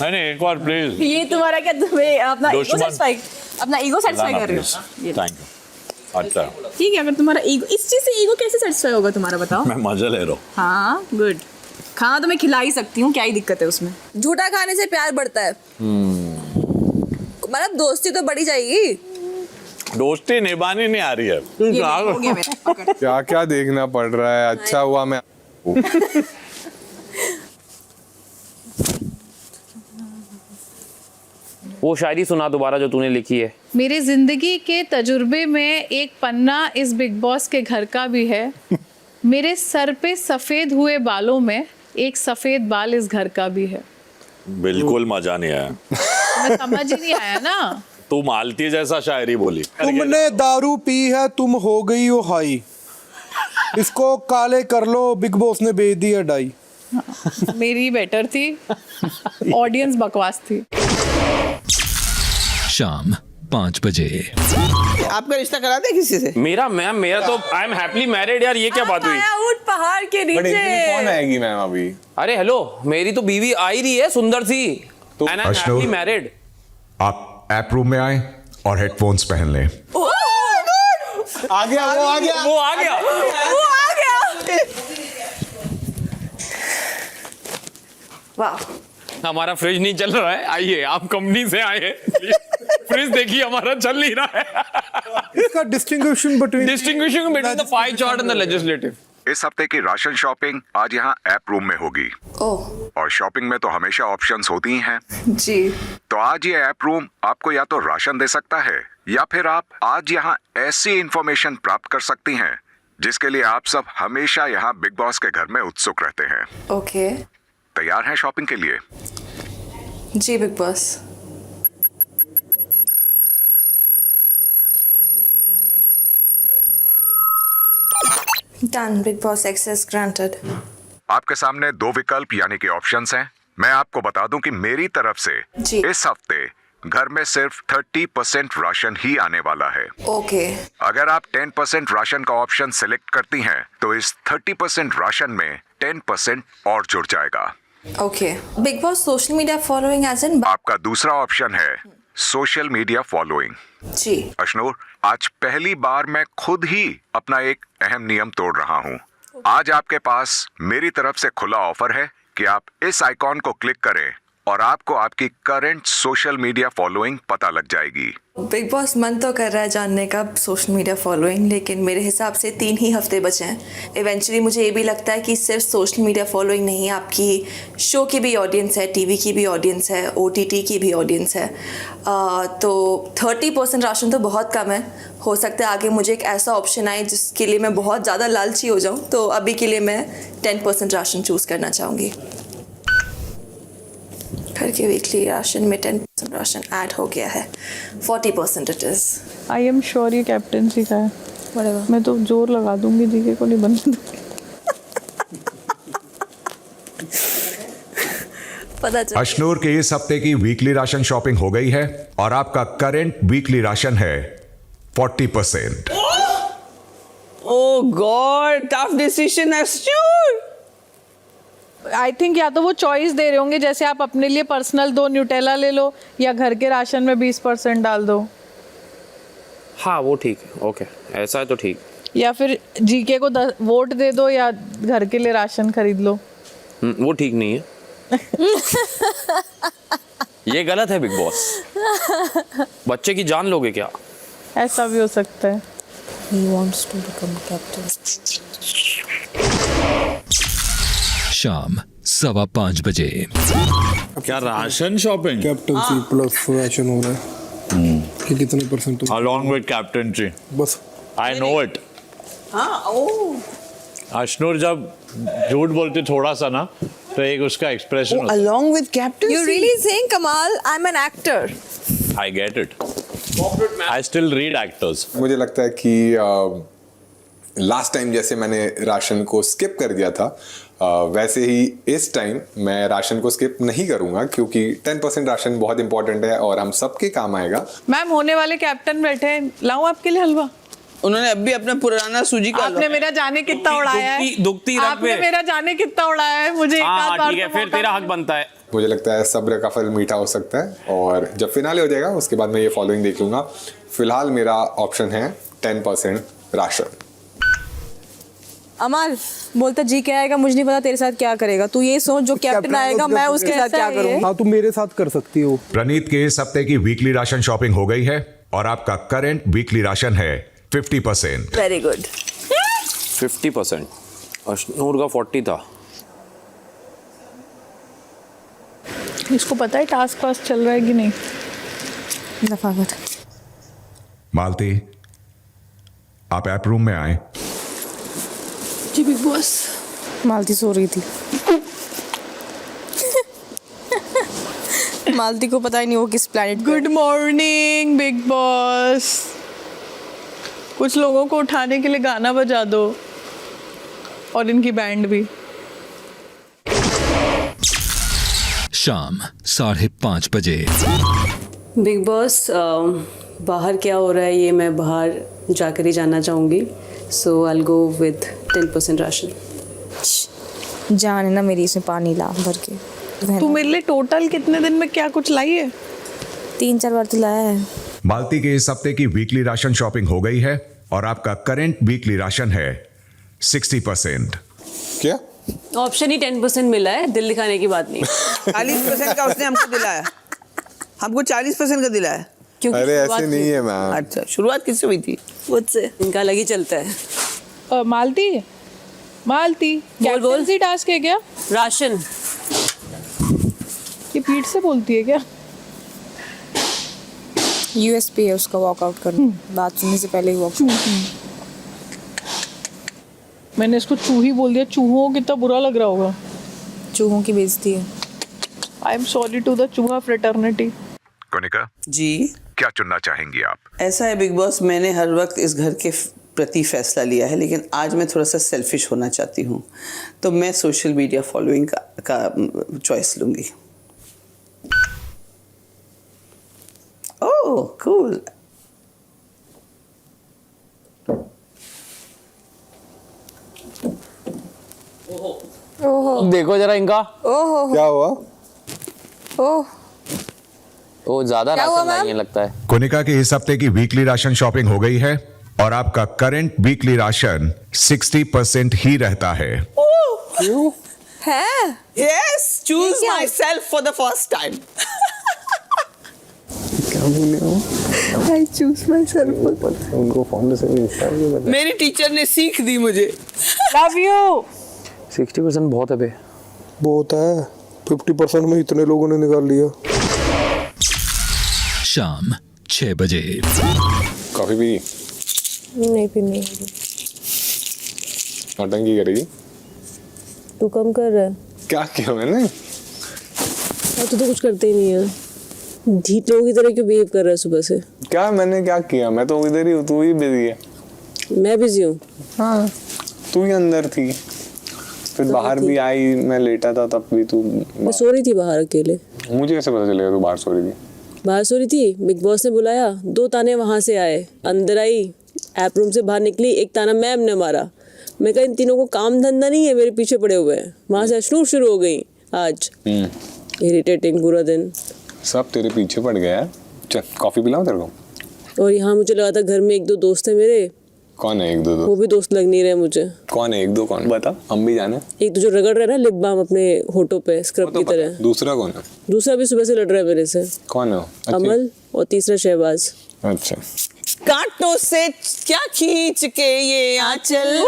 नहीं एक और प्लीज। ये तुम्हारा क्या, तुम्हें अपना ईगो दुश्मन। सेटिस्फाई, अपना ईगो सेटिस्फाई कर रही हो? Thank you. अच्छा, ठीक है, अगर तुम्हारा ईगो, इस चीज से ईगो कैसे सेटिस्फाई होगा तुम्हारा, बताओ। मैं मजा ले रहा हूँ। हाँ गुड, खाना तो मैं खिला ही सकती हूँ, क्या ही दिक्कत है उसमें। झूठा खाने से प्यार बढ़ता है। मतलब दोस्ती तो बढ़ी जाएगी। दोस्ती निभानी नहीं आ रही है। ये हो गया मेरा, पकड़। क्या क्या देखना पड़ रहा है। अच्छा हुआ मैं वो शायरी सुना दोबारा जो तूने लिखी है। मेरी जिंदगी के तजुर्बे में एक पन्ना इस बिग बॉस के घर का भी है। मेरे सर पे सफेद हुए बालों में एक सफेद बाल इस घर का भी है। बिल्कुल मजा नहीं आया। मैं समझ ही नहीं आया ना। तू मालती जैसा शायरी बोली। तुमने दारू पी है, तुम हो गई हो हाई, इसको काले कर लो, बिग बॉस ने भेज दिया डाई। मेरी बेटर थी, ऑडियंस बकवास थी। शाम 5 बजे। आपका रिश्ता करा दे किसी से? मेरा मैम, मेरा तो आई एम हैप्पीली मैरिड यार। ये क्या बात हुई? आया ऊँट पहाड़ के बट इतनी कौन नीचे। आएगी मैम अभी? अरे हेलो, मेरी तो बीवी आ ही रही है सुंदर सी। And I am Ashnu. Happily married. आप ऐप रूम में आए और हेडफोन्स पहन लें। आ गया, वो आ गया, वो आ गया। वो आ गया। वाह, हमारा फ्रिज नहीं चल रहा है। आइए, आप कंपनी से आए हैं, फ्रिज देखिए हमारा चल नहीं रहा है। इसका distinguishing between the pie chart and the legislative. इस हफ्ते की राशन शॉपिंग आज यहाँ ऐप रूम में होगी। ओह और शॉपिंग में तो हमेशा ऑप्शंस होती ही हैं। जी। तो आज ये ऐप रूम आपको या तो राशन दे सकता है या फिर आप आज यहाँ ऐसी इंफॉर्मेशन प्राप्त कर सकती हैं जिसके लिए आप सब हमेशा यहाँ बिग बॉस के घर में उत्सुक रहते हैं। ओके। तैयार हैं शॉपिंग के लिए? जी Bigg Boss. Done Bigg Boss, access granted. आपके सामने 2 विकल्प यानी कि ऑप्शंस हैं। मैं आपको बता दूं कि मेरी तरफ से जी। इस हफ्ते घर में सिर्फ 30% राशन ही आने वाला है। ओके। अगर आप 10% राशन का ऑप्शन सिलेक्ट करती हैं तो इस 30% राशन में 10% और जुड़ जाएगा। Okay Bigg Boss social media following as in आपका दूसरा ऑप्शन है सोशल मीडिया फॉलोइंग। जी अशनूर, आज पहली बार मैं खुद ही अपना एक अहम नियम तोड़ रहा हूँ। आज आपके पास मेरी तरफ से खुला ऑफर है कि आप इस आइकॉन को क्लिक करें और आपको आपकी करंट सोशल मीडिया फॉलोइंग पता लग जाएगी। बिग बॉस मन तो कर रहा है जानने का सोशल मीडिया फॉलोइंग, लेकिन मेरे हिसाब से 3 ही हफ्ते बचे हैं। इवेंचुअली मुझे ये भी लगता है कि सिर्फ सोशल मीडिया फॉलोइंग नहीं, आपकी शो की भी ऑडियंस है, टीवी की भी ऑडियंस है, OTT की भी ऑडियंस है। तो 30% राशन तो बहुत कम है। हो सकता है आगे मुझे एक ऐसा ऑप्शन आए जिसके लिए मैं बहुत ज़्यादा लालची हो जाऊँ, तो अभी के लिए मैं 10% राशन चूज़ करना चाहूँगी। घर के वीकली राशन में 10% राशन ऐड हो गया है। 40% it is. I am sure ये कैप्टनसी का है। मैं तो जोर लगा दूंगी, जीके को नहीं बनने दूंगी। पता चल अशनूर के इस हफ्ते की वीकली राशन शॉपिंग हो गई है और आपका करंट वीकली राशन है 40%। Oh God, tough decision, Ashur. I think या तो वो चॉइस दे रहे होंगे, जैसे आप अपने लिए पर्सनल 2 न्यूटेला ले लो या घर के राशन में 20% डाल दो, हाँ वो ठीक है, ओके ऐसा है तो ठीक। या फिर जीके को वोट दे दो या घर के लिए राशन खरीद लो। वो ठीक नहीं है। ये गलत है बिग बॉस। बच्चे की जान लोगे क्या? ऐसा भी हो सकता है। He wants to become captain. शाम 5:15 बजे। क्या ration shopping? Captaincy plus ration हो रहा है कि कितने परसेंट तुम अलॉन्ग विद कैप्टनसी। बस आई नो इट। हाँ, ओ अशनूर जब झूठ बोलते थोड़ा सा ना, तो एक उसका expression along with captaincy. You're really saying, Kamal, I'm an actor? I get it. I still read actors. मुझे लगता है कि लास्ट टाइम जैसे मैंने राशन को स्किप कर दिया था, वैसे ही इस टाइम मैं राशन को स्किप नहीं करूंगा, क्योंकि 10% राशन बहुत इंपॉर्टेंट है और हम सबके काम आएगा। मैम होने वाले कैप्टन बैठे हैं, लाऊं आपके लिए हलवा? उन्होंने अभी अपना पुराना सूजी का आपने मेरा जाने कितना उड़ाया है, दुखती रग आपने पे। मेरा जाने कितना उड़ाया है, मुझे एक आध बार ठीक है, तो फिर मौका तेरा हक दो। बनता है। मुझे लगता है सब्र का फल मीठा हो सकता है, और जब फिनाले हो जाएगा उसके बाद मैं ये फॉलोइंग देख लूंगा। फिलहाल मेरा ऑप्शन है 10% राशन। अमल बोलता जी क्या आएगा मुझे नहीं पता तेरे साथ क्या करेगा, तू ये सोच जो कैप्टन आएगा मैं उसके साथ क्या करूँ। हाँ तुम मेरे साथ कर सकती हो। प्रणीत के इस हफ्ते की वीकली राशन शॉपिंग हो गई है और आपका करंट वीकली राशन है 50%। Very good. 50%। अशनूर का 40 था। इसको पता है टास्क पास चल रहा है कि नहीं? दफागत। मालती, आप ऐप रूम में आए। जी बिग बॉस। मालती सो रही थी। मालती को पता ही नहीं वो किस planet. Good morning big boss. कुछ लोगों को उठाने के लिए गाना बजा दो, और इनकी बैंड भी। शाम 5:30 बजे। बिग बॉस बाहर क्या हो रहा है ये मैं बाहर जाकर ही जानना चाहूँगी, so I will go with 10% ration. जान है ना मेरी, इसमें पानी ला भर के। तू मेरे लिए टोटल कितने दिन में क्या कुछ लाई है? 3-4 बार तो लाया है। मालती के इस हफ्ते की वीकली राशन शॉपिंग हो गई है और आपका करंट वीकली राशन है 60%। क्या ऑप्शन ही 10% मिला है, दिल दिखाने की बात नहीं। 40% का उसने हमको दिलाया, हमको 40% का दिलाया। क्योंकि अरे शुरुआत ऐसे नहीं है मैम। अच्छा, शुरुआत किससे हुई थी? मुझसे। इनका अलग ही चलता है। मालती कैप्टनसी टास्क है क्या? राशन ये पीठ से बोलती है क्या? यूएसपी है उसका, वॉकआउट करना, बात सुनने से पहले ही वॉकआउट। मैंने इसको चूही बोल दिया। चूहों को कितना बुरा लग रहा होगा। चूहों की बेइज्जती है। I am sorry to the चूहा फ्रेटर्निटी। कनिका, जी क्या चुनना चाहेंगी आप? ऐसा है बिग बॉस, मैंने हर वक्त इस घर के प्रति फैसला लिया है, लेकिन आज मैं थोड़ा सा सेल्फिश होना चाहती हूँ, तो मैं सोशल मीडिया फॉलोइंग का चॉइस लूँगी। ओह कूल। देखो जरा इनका। ओहो क्या हुआ? ओह वो ज्यादा क्या हुआ, राशन मैम? नहीं लगता है। कोनिका की इस हफ्ते की वीकली राशन शॉपिंग हो गई है और आपका करंट वीकली राशन 60% ही रहता है। क्यों? है Yes, choose क्या? myself for the first time. क्या बोले हो? I choose myself. उनको फोन से भी मेरी टीचर ने सीख दी मुझे। लव यू 60% बहुत है बे। बहुत है, 50% में इतने लोगों ने निकाल लिया। शाम 6 बजे। Coffee P? नहीं फिर नौटंकी करेगी? तू कम कर रहा है। क्या किया मैंने? तू तो कुछ करते ही नहीं है, ढीठ लोगों की तरह क्यों बिहेव कर रहा है सुबह से? क्या मैंने क्या किया? मैं तो इधर ही हूँ, तू ही बिजी है। मैं बिजी हूँ। हाँ तू ही अंदर थी, फिर बाहर भी आई, मैं लेटा था तब भी तू। मैं सो रही थी बाहर अकेले। मुझे कैसे पता चलेगा तू बाहर सो रही थी? बाहर सो रही थी, बिग बॉस ने बुलाया, 2 ताने वहां से आए, अंदर आई, ऐप रूम से बाहर निकली, एक ताना मैम ने मारा। मैं कहा इन तीनों को काम धंधा नहीं है, मेरे पीछे पड़े हुए हैं। वहां से अश्नूर शुरू हो गई आज। इरिटेटिंग पूरा दिन। सब तेरे पीछे पड़ गया है। चल कॉफी पिलाऊं तेरे को? और यहाँ मुझे लगा था घर में 1-2 दोस्त है मेरे, कौन है 1-2 वो भी दोस्त लग नहीं रहे मुझे। कौन है 1-2? कौन बता, हम भी जाने। एक तो जो रगड़ रहा है ना लिप बाम अपने होठों पे स्क्रब की तरह। दूसरा कौन है? दूसरा भी सुबह से लड़ रहा है मेरे से। कौन है वो? अमल। और तीसरा शहबाज। अच्छा कांटों से क्या खींच के ये आंचल,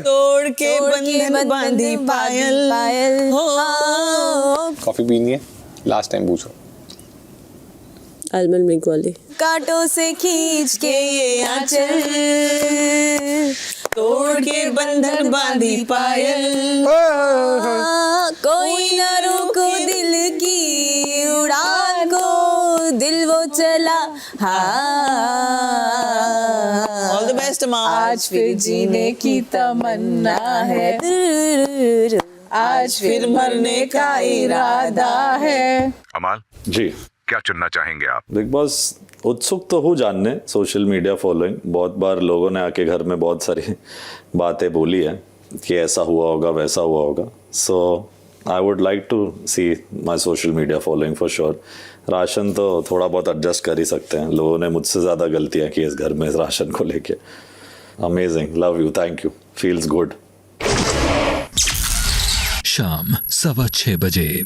तोड़ के बंधन बांधी पायल हो। कॉफी पीनी है? लास्ट टाइम पूछो। आलमंड मिल्क वाली। कांटों से खींच के ये आंचल, तोड़ के बंधन बांधी पायल, कोई न रोको दिल की उड़ान को, दिल वो चला ऑल द बेस्ट आज फिर जीने की तमन्ना है, आज फिर मरने का इरादा है। अमाल जी क्या चुनना चाहेंगे आप? बिग बॉस उत्सुक तो हूँ जानने, सोशल मीडिया फॉलोइंग, बहुत बार लोगों ने आके घर में बहुत सारी बातें बोली है कि ऐसा हुआ होगा वैसा हुआ होगा। So I would like to see my social media following for sure. Ration तो थोड़ा बहुत एडजस्ट कर ही सकते हैं, लोगों ने मुझसे ज़्यादा गलतियाँ की इस घर में इस राशन को लेके। Amazing, love you, thank you, feels good. शाम 6:15 बजे।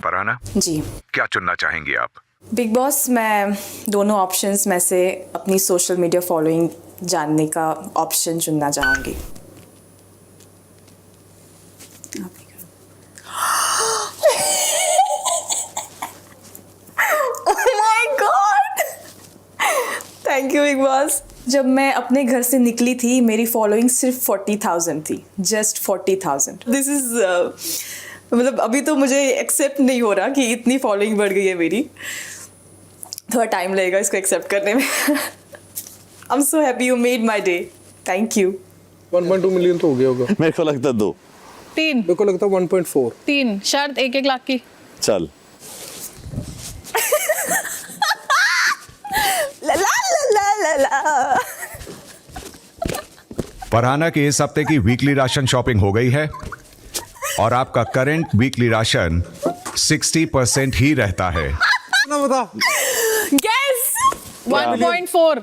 फरहाना जी क्या चुनना चाहेंगी आप? बिग बॉस, मैं दोनों ऑप्शंस में से अपनी सोशल मीडिया फॉलोइंग जानने का ऑप्शन चुनना चाहूँगी। Thank you Bigg boss. जब मैं अपने घर से निकली थी मेरी फॉलोइंग सिर्फ 40,000 थी, जस्ट 40,000। दिस इज मतलब अभी तो मुझे एक्सेप्ट नहीं हो रहा कि इतनी फॉलोइंग बढ़ गई है मेरी। थोड़ा टाइम लगेगा इसको एक्सेप्ट करने में। I am so happy, you made my day, thank you. 1.2 million तो हो गया होगा। मेरे को लगता है 2। 3 मेरे को लगता है 1.4। 3 शर्त 1-1 लाख की। चल ला ला ला ला ला। फरहाना की इस हफ्ते की वीकली राशन शॉपिंग हो गई है और आपका करंट वीकली राशन 60% ही रहता है। ना बता। Guess 1.4।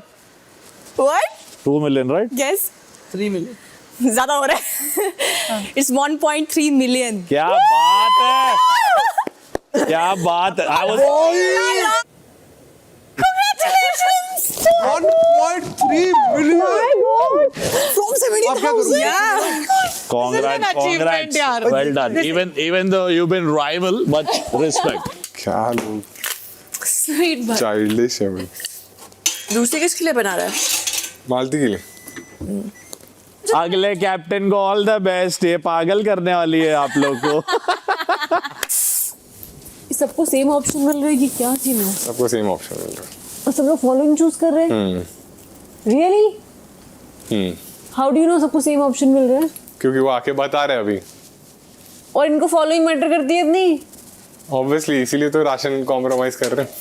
What? 2 million right? Guess 3 million ज्यादा हो रहा है। It's 1.3 million. क्या बात है, क्या बात है। I was... Congratulations! 1.3 million From 70,000. Yeah. Congrats, congrats. Well done. Even though you've been rival, but respect. क्या लोग Sweet but. चाइल्डिश है भाई। दूसरे किसके लिए बना रहा है? मालती के लिए। अगले कैप्टन को ऑल द बेस्ट। ये पागल करने वाली है आप लोग को। सबको सेम ऑप्शन मिल रहा है कि क्या सीन है? सबको सेम ऑप्शन मिल रहा है और सब लोग फॉलोइंग चूज कर रहे हैं। Really? How do you know सबको सेम ऑप्शन मिल रहा है? क्योंकि वो आके बता रहे हैं अभी। और इनको फॉलोइंग मैटर करती है इतनी? ऑब्वियसली इसीलिए तो राशन कॉम्प्रोमाइज कर रहे हैं।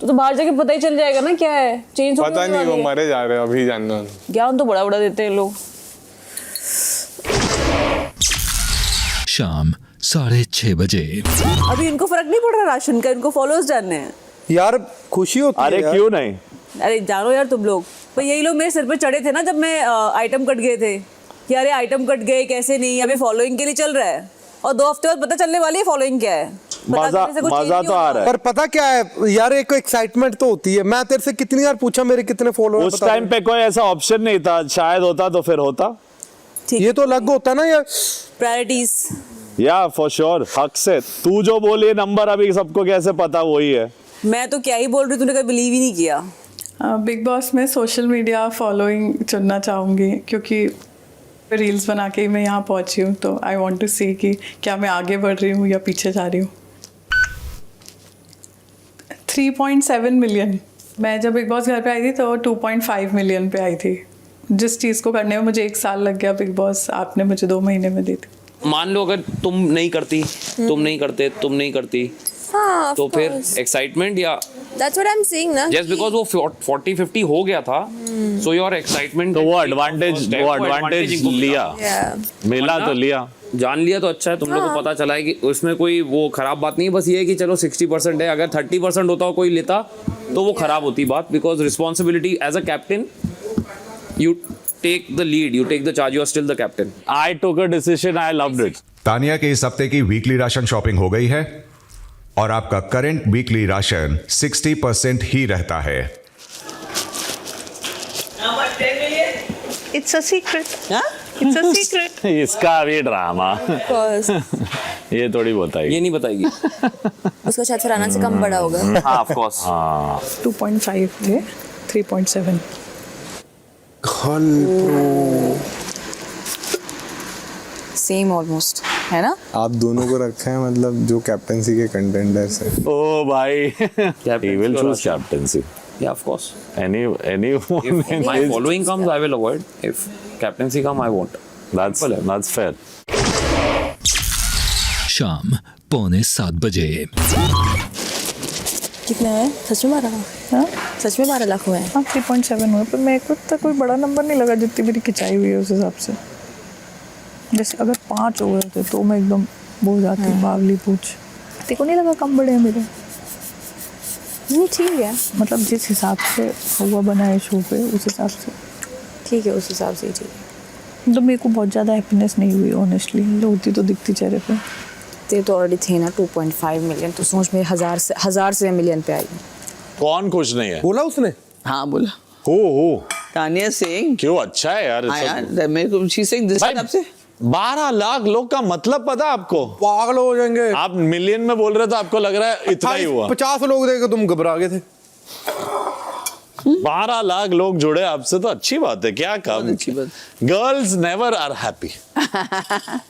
तो बाहर जाके पता ही चल जाएगा ना क्या है। चेंज पता नहीं, वो मरे जा रहे हैं अभी जानना। ज्ञान तो बड़ा बड़ा देते हैं लोग। शाम 6:30 बजे। अभी इनको फर्क नहीं पड़ रहा राशन का, इनको फॉलोअर्स जानने हैं यार, खुशी होती है अरे यार। क्यों नहीं? अरे जानो यार तुम लोग, पर यही लोग मेरे सिर पे चढ़े थे ना जब मैं आइटम कट गए थे कि अरे आइटम कट गए कैसे नहीं, अभी फॉलोइंग के लिए चल रहा है और 2 हफ्ते बाद पता चलने वाली है फॉलोइंग क्या है। मजा तो आ रहा है। पर पता क्या है यार, एक एक्साइटमेंट तो होती है। मैं तेरे से कितनी बार पूछा मेरे कितने फॉलोअर, उस टाइम पे कोई ऐसा ऑप्शन नहीं था, शायद होता तो फिर होता। ये तो अलग होता ना यार, प्रायोरिटीज। या फॉर श्योर, हक से तू जो बोली नंबर अभी सबको कैसे पता वही है। मैं तो क्या ही बोल रही, तूने कभी बिलीव ही नहीं किया। बिग बॉस में सोशल मीडिया फॉलोइंग चुनना चाहूँगी क्योंकि रील्स बना के ही मैं यहाँ पहुँची हूँ, तो आई वांट टू सी कि क्या मैं आगे बढ़ रही हूँ या पीछे जा रही हूँ। 3.7 मिलियन। मैं जब बिग बॉस घर पे आई थी तो 2.5 मिलियन पे आई थी। जिस चीज़ को करने में मुझे 1 साल लग गया, बिग बॉस आपने मुझे 2 महीने में दी थी। मान लो अगर तुम नहीं करती, तुम नहीं करती हाँ, तो फिर एक्साइटमेंट या That's what I'm saying ना। जस्ट बिकॉज वो 40-50 हो गया था, सो योर एक्साइटमेंट, तो वो एडवांटेज लिया, मिला तो लिया, जान लिया तो अच्छा है। तुम लोगों को पता चला है कि उसमें कोई वो खराब बात नहीं है, बस ये है कि चलो 60% है, अगर 30% होता हो कोई लेता तो वो खराब होती बात। Because responsibility as a captain, you take the lead, you take the charge, you are still the captain. I took a decision, I loved it. Tania के इस हफ्ते की वीकली राशन शॉपिंग हो गई है और आपका करंट वीकली राशन 60% ही रहता है। It's a secret. It's a secret. इसका भी ड्रामा ये थोड़ी बताएगी, ये नहीं बताएगी। उसका शायद फरहाना से कम बड़ा होगा। हाँ ऑफ कोर्स। 2.5 थे, 3.7। सेम ऑलमोस्ट है ना। आप दोनों को रखा है मतलब जो कैप्टनसी के कंटेंडर्स है। ओ भाई, he will choose captaincy. Yeah, of course. Anyone If my following comes, I will avoid. If captaincy come, I won't. That's fair. शाम 6:45 बजे। कितना है सच में? 12। हाँ सच में 12 लाख हुए हैं। हाँ 3.7 हुए, पर मेरे को तो कोई बड़ा नंबर नहीं लगा जितनी मेरी खिंचाई हुई है उस हिसाब से। जैसे अगर 5 हो गए थे तो मैं एकदम बोल जाती, बावली पूछ। तेरे को नहीं लगा कम बड़े हैं मेरे? नहीं ठीक है, मतलब जिस हिसाब से हुआ बना है शो पे उस हिसाब से ठीक है, उस हिसाब से ही ठीक है। तो मेरे को बहुत ज़्यादा हैप्पीनेस नहीं हुई ऑनेस्टली, होती तो दिखती चेहरे पे। तेरे तो ऑलरेडी थे ना 2.5 मिलियन, तो सोच मेरे 1000 से मिलियन पे आई। कौन खुश नहीं है? बोला उसने? हाँ बोला। हो तानिया सिंह क्यों? अच्छा है यार। यार मेरे को शी सिंह दिस टाइम से 12 लाख लोग का मतलब पता आपको? पागल हो जाएंगे आप मिलियन में बोल रहे तो आपको लग रहा है इतना ही हुआ। 50 लोग देखे तुम घबरा गए थे। 12 लाख लोग जुड़े आपसे तो अच्छी बात है। क्या कम? अच्छी बात। Girls never are happy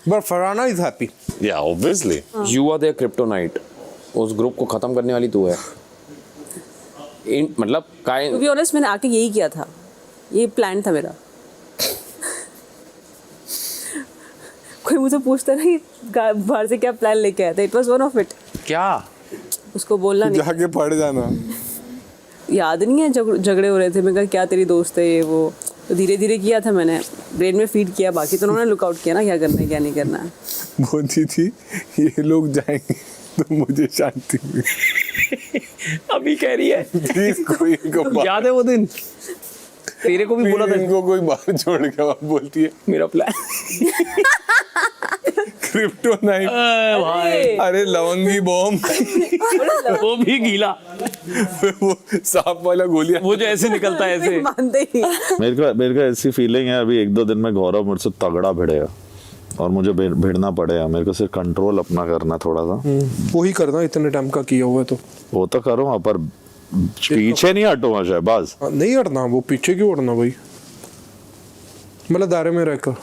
but Farhana is happy. Yeah obviously. You are their kryptonite. उस ग्रुप को खत्म करने वाली तू है। मतलब टू बी ऑनेस्ट मैंने आके यही किया था, ये प्लान था मेरा। कोई मुझे पूछता ना कि बाहर से क्या प्लान लेके आया था, it was one of it. क्या? उसको बोलना नहीं, जाके पढ़ जाना। याद नहीं है झगड़े हो रहे थे, मैं कहा क्या तेरी दोस्त है ये वो, तो धीरे धीरे किया था मैंने, ब्रेन में फीड किया, बाकी तो उन्होंने लुकआउट किया ना क्या करना है क्या नहीं करना है। बोलती थी ये लोग जाएंगे तो मुझे शांति मिली। अभी कह रही है प्लीज कोई को याद है वो दिन तेरे को भी बोला था इनको कोई बाहर छोड़ के आप बोलती है मेरा प्लान क्रिप्टोनाइट। भाई अरे लवंगी बॉम्ब वो भी गीला, वो सांप वाला गोलियां, वो जो ऐसे निकलता है ऐसे। मानते ही मेरे को ऐसी फीलिंग है अभी 1-2 दिन में गौरव मुझसे तगड़ा भिड़ेगा और मुझे भिड़ना पड़ेगा। मेरे को सिर्फ कंट्रोल अपना करना थोड़ा सा। वही करना, इतने टाइम का किया हुआ है तो वो तो करूँगा पर पीछे नहीं हटूंगा शहबाज। नहीं हटना, वो पीछे क्यों हटना भाई, मतलब दायरे में रहकर।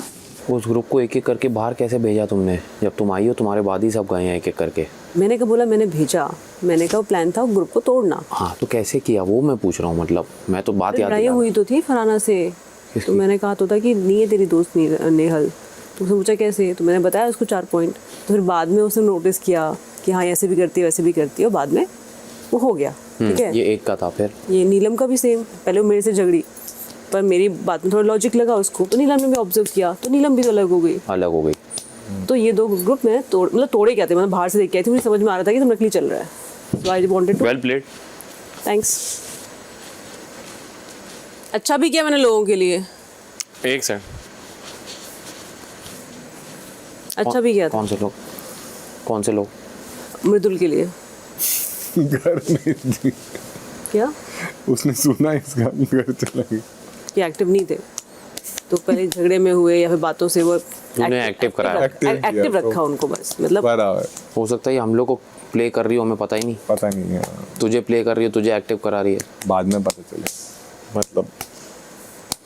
उस ग्रुप को एक एक करके बाहर कैसे भेजा तुमने? जब तुम आई हो तुम्हारे बाद ही सब गए हैं एक एक करके। मैंने कहा बोला मैंने भेजा, मैंने कहा प्लान था ग्रुप को तोड़ना। हाँ तो कैसे किया वो मैं पूछ रहा हूँ, मतलब मैं तो बात याद लड़ाई हुई तो थी फरहाना से, तो मैंने कहा तो था कि नहीं है तेरी दोस्त नेहल, तो उसने पूछा कैसे, तो मैंने बताया उसको 4 पॉइंट। तो फिर बाद में उसने नोटिस किया कि हाँ ऐसे भी करती है वैसे भी करती है, और बाद में वो हो गया। ठीक है, ये एक का था। फिर ये नीलम का भी सेम, पहले वो मेरे से झगड़ी पर मेरी बात में थोड़ा लॉजिक लगा उसको, तो नीलम ने भी ऑब्जर्व किया तो नीलम भी तो अलग हो गई। अलग हो गई। तो ये दो ग्रुप में तोड़े क्या थे, मतलब बाहर से देख के आई थी, मुझे समझ में आ रहा था कि तुम नकली चल रहा है, so I wanted to. Well played, thanks. अच्छा भी किया मैंने लोगों के लिए। एक सेकंड, अच्छा भी किया था। कौन से लोग? मृदुल के लिए। घर में थी। क्या उसने सुना इसका, घर चला गया। कि एक्टिव नहीं थे तो पहले झगड़े में हुए या फिर बातों से वो तूने एक्टिव कराया, एक्टिव रखा उनको, बस मतलब बराबर। हो सकता है हम लोग को प्ले कर रही हो, हमें पता ही नहीं। पता नहीं है, तुझे प्ले कर रही हो, तुझे एक्टिव करा रही है, बाद में पता चले। मतलब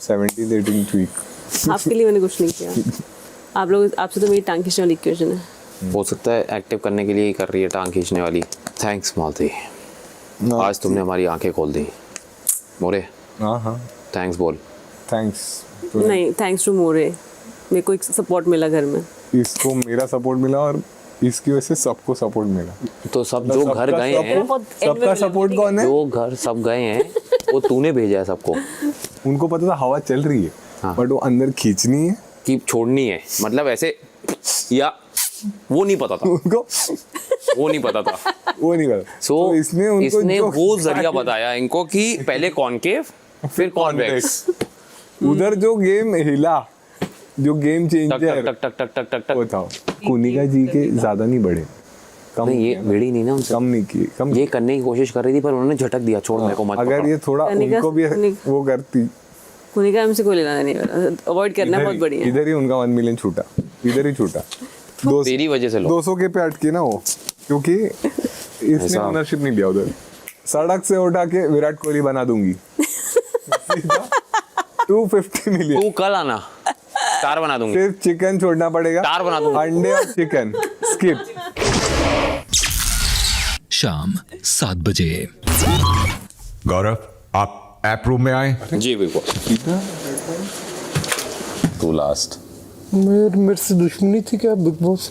17-18 वीक। आपके लिए मैंने कुछ नहीं किया। आप लोग, आपसे तो मेरी टांग खींचने वाली इक्वेशन है। हो सकता है एक्टिव करने के लिए ही कर रही है, टांग खींचने वाली। थैंक्स मालती, आज तुमने हमारी आंखें खोल दी। मोरे, हाँ थैंक्स बोल। थैंक्स नहीं, थैंक्स टू मोरे, मेरे को एक सपोर्ट मिला घर में। इसको मेरा सपोर्ट मिला और इसकी वजह से सबको सपोर्ट मिला। तो सब जो घर गए हैं, सबका सपोर्ट कौन है? जो घर सब गए हैं वो तूने भेजा है सबको। उनको पता था हवा चल रही है, बट वो अंदर खींचनी है कि छोड़नी है, मतलब ऐसे, या वो नहीं पता था उनको, वो नहीं पता था। वो नहीं पता। तो इसने जो वो जरिया बताया इनको कि पहले कॉनकेव फिर कॉन्वेक्स। उधर जो गेम हिला, जो गेम चेंजर टक टक टक टक टक टक वो था। कुनिका जी के ज्यादा नहीं बढ़े, कम नहीं, ये भिड़ी नहीं ना उनसे, कम नहीं किए, कम ये करने की कोशिश कर रही थी पर उन्होंने झटक दिया, छोड़ मेरे को मत अगर पकड़। ये थोड़ा उनको भी वो करती। कुनिका हमसे कोई लेना नहीं, अवॉइड करना बहुत बढ़िया। इधर ही उनका 1 मिलियन छूटा, इधर ही छूटा। तेरी वजह से 200 के पे अटकी ना वो, क्योंकि इसने ओनरशिप नहीं लिया उधर। सड़क से उठा के विराट कोहली बना दूंगी। 250 मिलियन। तू कल आना, स्टार बना दूंगी। सिर्फ चिकन छोड़ना पड़ेगा, स्टार बना दूंगा, अंडे और चिकन स्किप। शाम 7 बजे। गौरव, आप ऐप रूम में आए। जी बिल्कुल। तू लास्ट। मेरे से दुश्मनी थी क्या बिग बॉस?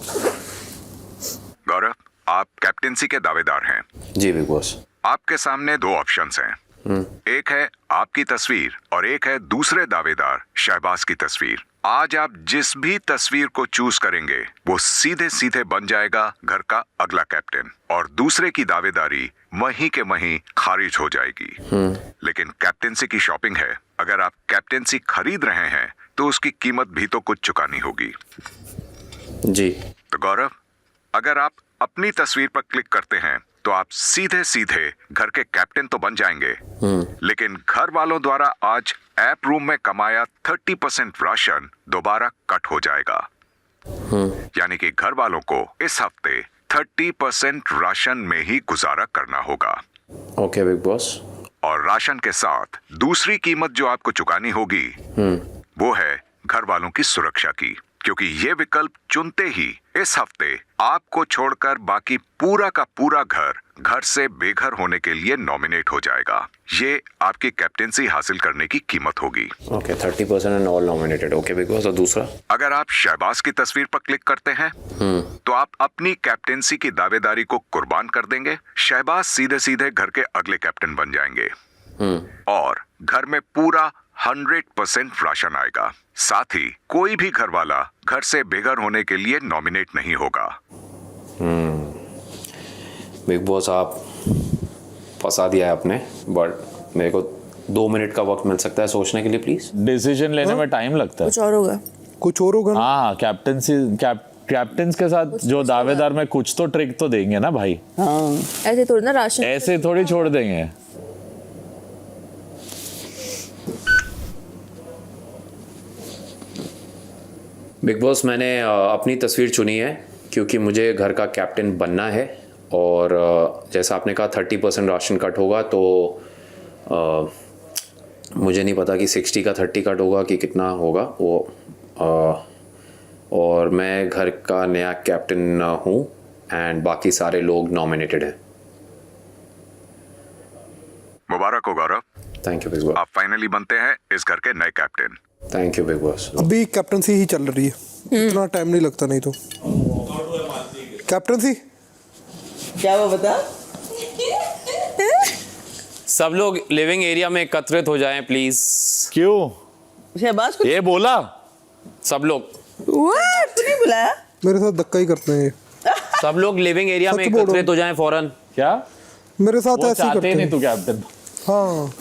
गौरव, आप कैप्टेंसी के दावेदार हैं। जी बिग बॉस। आपके सामने 2 ऑप्शंस हैं। एक है आपकी तस्वीर और एक है दूसरे दावेदार शहबाज की तस्वीर। आज आप जिस भी तस्वीर को चूज करेंगे वो सीधे सीधे बन जाएगा घर का अगला कैप्टन, और दूसरे की दावेदारी वहीं के वहीं खारिज हो जाएगी। लेकिन कैप्टेंसी की शॉपिंग है, अगर आप कैप्टेंसी खरीद रहे हैं तो उसकी कीमत भी तो कुछ चुकानी होगी। जी। तो गौरव, अगर आप अपनी तस्वीर पर क्लिक करते हैं तो आप सीधे सीधे घर के कैप्टन तो बन जाएंगे, लेकिन घर वालों द्वारा आज ऐप रूम में कमाया 30% राशन दोबारा कट हो जाएगा। यानी कि घर वालों को इस हफ्ते 30% राशन में ही गुजारा करना होगा। Okay Bigg boss. और राशन के साथ दूसरी कीमत जो आपको चुकानी होगी वो है घर वालों की सुरक्षा की, क्योंकि ये विकल्प चुनते ही इस हफ्ते आपको छोड़कर बाकी पूरा का पूरा घर से बेघर होने के लिए नॉमिनेट हो जाएगा। ये आपकी कैप्टेंसी हासिल करने की कीमत होगी। Okay, 30% and all nominated. Okay Bigg boss. और दूसरा, अगर आप शहबाज की तस्वीर पर क्लिक करते हैं तो आप अपनी कैप्टेंसी की दावेदारी को कुर्बान कर देंगे। शहबाज सीधे सीधे घर के अगले कैप्टन बन जाएंगे और घर में पूरा 100% राशन आएगा। साथ ही कोई भी घर वाला घर से बेघर होने के लिए नॉमिनेट नहीं होगा। बिग बॉस आप फंसा दिया है आपने, बट मेरे को 2 मिनट का वक्त मिल सकता है सोचने के लिए प्लीज। डिसीजन लेने में टाइम लगता है। कुछ और होगा, कुछ और होगा। हाँ, कैप्टन्स के साथ जो दावेदार में कुछ तो ट्रिक तो देंगे ना भाई। हाँ, ऐसे थोड़ी ना राशन, ऐसे थोड़ी छोड़ देंगे। बिग बॉस, मैंने अपनी तस्वीर चुनी है क्योंकि मुझे घर का कैप्टन बनना है, और जैसा आपने कहा 30% राशन कट होगा, तो मुझे नहीं पता कि 60 का 30 कट होगा कि कितना होगा वो, और मैं घर का नया कैप्टन हूँ एंड बाकी सारे लोग नॉमिनेटेड हैं। मुबारक हो Gaurav. Thank you Bigg Boss. आप फाइनली बनते हैं इस घर के नए captain. Thank you Bigg Boss. अभी कैप्टनसी ही चल रही है, इतना टाइम नहीं लगता, नहीं तो कैप्टनसी क्या वो बता। सब लोग लिविंग एरिया में एकत्रित हो जाएं प्लीज। क्यों? शहबाज को ये बोला सब लोग। नहीं बुलाया। मेरे साथ धक्का ही करते हैं ये। सब लोग लिविंग एरिया में सच बोलो। एकत्रित हो जाएं फौरन। क्या मेरे साथ वो ऐसे ही चाहते करते ही नहीं हैं। तू कैप्टन। हाँ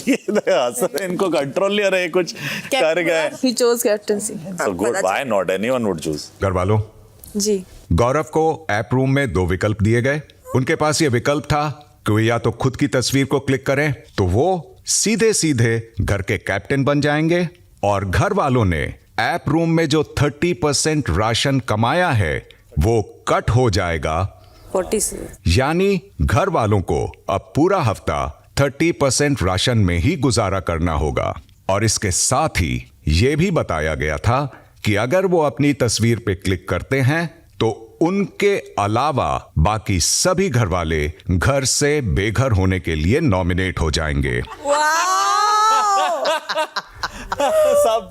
ये असर इनको कंट्रोल नहीं हो रहा है, कुछ कर गए। He chose captaincy. So good, why not? Anyone would choose. घर वालों, जी गौरव को ऐप रूम में 2 विकल्प दिए गए। उनके पास ये विकल्प था कि वो या तो खुद की तस्वीर को क्लिक करें तो वो सीधे सीधे घर के कैप्टन बन जाएंगे, और घर वालों ने ऐप रूम में जो 30% राशन कमाया है वो कट हो जाएगा। 40 से यानी घर वालों को अब पूरा हफ्ता 30% राशन में ही गुजारा करना होगा। और इसके साथ ही यह भी बताया गया था कि अगर वो अपनी तस्वीर पे क्लिक करते हैं तो उनके अलावा बाकी सभी घर वाले घर से बेघर होने के लिए नॉमिनेट हो जाएंगे।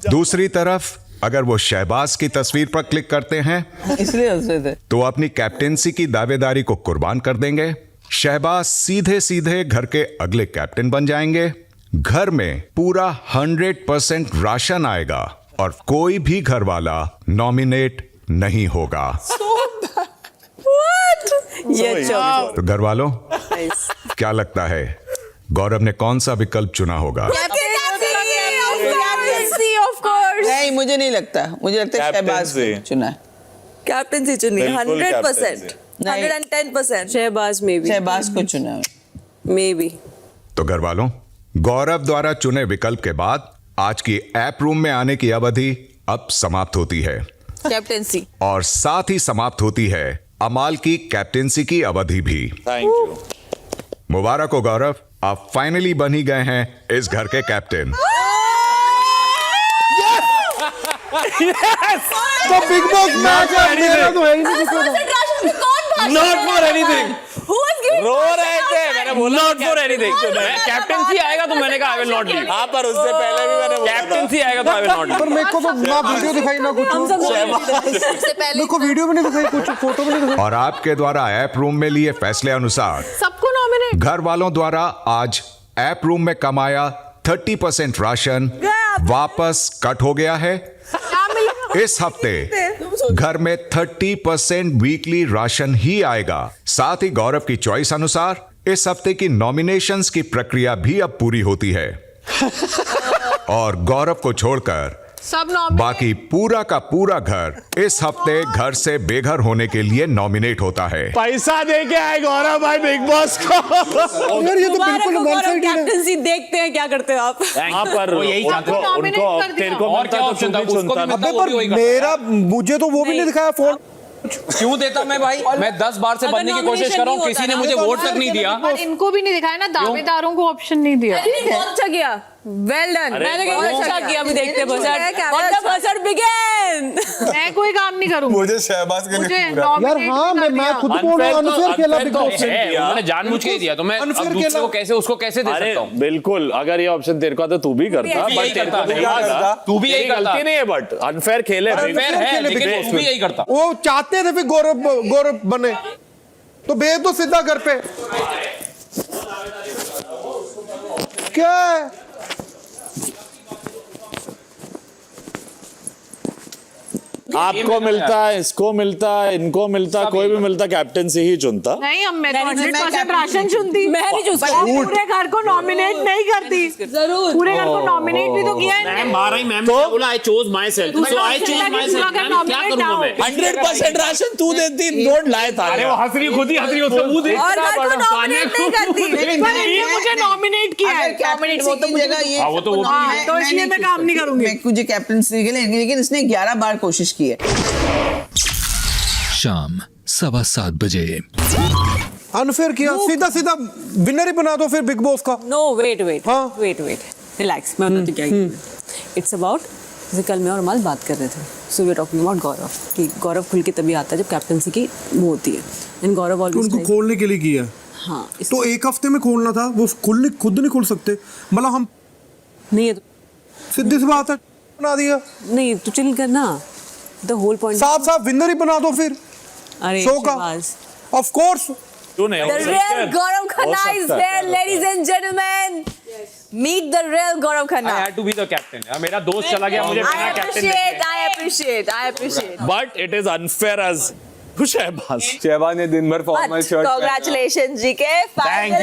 दूसरी तरफ अगर वो शहबाज की तस्वीर पर क्लिक करते हैं इसलिए हंसे थे। तो अपनी कैप्टेंसी की दावेदारी को कुर्बान कर देंगे। शहबाज सीधे सीधे घर के अगले कैप्टन बन जाएंगे। घर में पूरा 100% राशन आएगा और कोई भी घर वाला नॉमिनेट नहीं होगा। ये अच्छा। तो घर वालों, क्या लगता है गौरव ने कौन सा विकल्प चुना होगा? नहीं, मुझे नहीं लगता। मुझे लगता है शहबाज को चुना है। कैप्टनसी चुनी बिल्कुल 100%, नहीं। 110%। शहबाज में भी, शहबाज को चुना है। May be. तो घर वालों, गौरव द्वारा चुने विकल्प के बाद आज की ऐप रूम में आने की अवधि अब समाप्त होती है, कैप्टनसी। और साथ ही समाप्त होती है अमाल की कैप्टेंसी की अवधि भी। Thank you. मुबारक हो गौरव, आप फाइनली बन ही गए हैं इस घर के कैप्टन। तो बिग बॉस मैच है, मेरा तो है ही नहीं किसी का। Not for anything. रो रहे थे, मैंने बोला नॉट फॉर एनीथिंग। कैप्टेंसी आएगा तो मैंने कहा आई विल नॉट लीव। हाँ, पर उससे पहले भी मैंने बोला था। कैप्टेंसी आएगा तो आई विल नॉट पर लीव। मेरे को तो ना वीडियो दिखाई ना कुछ, सबसे पहले मेरे को वीडियो भी नहीं दिखाई, कुछ फोटो भी नहीं दिखाई। और आपके द्वारा ऐप रूम में लिए फैसले अनुसार सबको नॉमिनेट। घर वालों द्वारा आज ऐप रूम में कमाया 30% राशन वापस कट हो गया है। इस हफ्ते घर में 30% वीकली राशन ही आएगा। साथ ही गौरव की चॉइस अनुसार इस हफ्ते की नॉमिनेशंस की प्रक्रिया भी अब पूरी होती है और गौरव को छोड़कर सब नॉमिनेट। बाकी पूरा का पूरा घर इस हफ्ते घर से बेघर होने के लिए नॉमिनेट होता है। पैसा दे के आए गौरव भाई बिग बॉस को। यार ये तो बिल्कुल वन साइड है। कैप्टेंसी देखते हैं क्या करते हो आप। हाँ, पर वो यही चाहता उनको nominate उनको कर दिया। तेरे को और मिलता क्या तो option तू था? भी उसको चुनता भी ना। अबे वो भी वही पर करता। मेरा, मुझे तो वो भी नहीं दिखाया फोन। क्यों देता मैं भाई? मैं 10 बार से अगर बनने की कोशिश कर रहा हूँ, nomination किसी ने नहीं मुझे होता वोट ना, तक नहीं दिया। और इनको भी नहीं दिखाया ना, दावेदारों को ऑप्शन नहीं दिया। बहुत अच्छा किया, वेल डन। मैंने कहा अच्छा किया, अभी देखते हैं बजट बिगिन। मैं कोई काम नहीं करूंगी। मुझे शहबाज के मुझे लिए पूरा यार nominate हाँ, भी कर मैं दिया। खुद को अनफेयर खेला बिग बॉस। मैंने जानबूझ के ही दिया, तो मैं Unfair अब दूसरे खेला। को कैसे उसको कैसे दे अरे सकता हूँ? बिल्कुल, अगर ये ऑप्शन तेरे को आता तू भी करता, भी यही बट तेरे करता, को नहीं नहीं आता। तू भी यही तेरी करता। गलती नहीं है, बट अनफेयर खेले। Unfair है, खेले लेकिन बिग तू भी यही करता। वो चाहते थे फिर गौरव बने, तो भेज दो सीधा घर पे। क्या है? आपको मिलता है, इसको मिलता है, इनको मिलता, कोई भी मिलता, कैप्टेंसी ही चुनता। नहीं, अब मैं तो मैं नहीं 100% राशन चुनती। मैं नहीं चूज और पूरे घर को नॉमिनेट नहीं करती। जरूर। पूरे घर को नॉमिनेट भी तो किया है मैम बाहर ही, मैम ने बोला I chose my self, so I chose my self. क्या करूंगा मैं? 100% राशन तू देती, डोंट लाए था। अरे वो हंस रही, खुद ही हंस रही, उसका मुंह देख। और घर को नॉमिनेट नहीं करती। पर इन्होंने मुझे नॉमिनेट किया है। कैप्टनसी वो तो की मुझे जगह ये हाँ, वो तो वो भी- हाँ, तो इसलिए मैं काम नहीं करूंगी। मैं मुझे कैप्टनसी के लिए, लेकिन इसने 11 बार कोशिश की है। शाम 7:15 बजे। अनफेयर किया, सीधा सीधा विनर ही बना दो फिर बिग बॉस का। नो वेट हाँ। Wait relax. मैं बताती क्या इट्स अबाउट, जैसे कल मैं और अमाल बात कर रहे थे, सो वी टॉकिंग अबाउट गौरव कि गौरव खुल के तभी आता है जब कैप्टनसी की वो होती है। एंड गौरव तो ऑलवेज उनको खोलने के लिए किया। हाँ तो एक हफ्ते में खोलना था, वो खुद नहीं खोल सकते। मतलब हम नहीं है तो सीधी सी बात है, बना दिया। नहीं तो चिल करना, द होल पॉइंट। साफ विनर ही बना दो फिर अरे शो का। ऑफ कोर्स तू नहीं हो The सकता real है। Gaurav हो Khanna is सकता है। here, ladies and gentlemen. Meet the real Gaurav Khanna. I had to be the captain. मेरा दोस्त चला गया मुझे बिना captain I appreciate. But it is unfair as Shehbaz. Shehbaz ने दिन भर फॉर्मल शर्ट Congratulations जी के Thank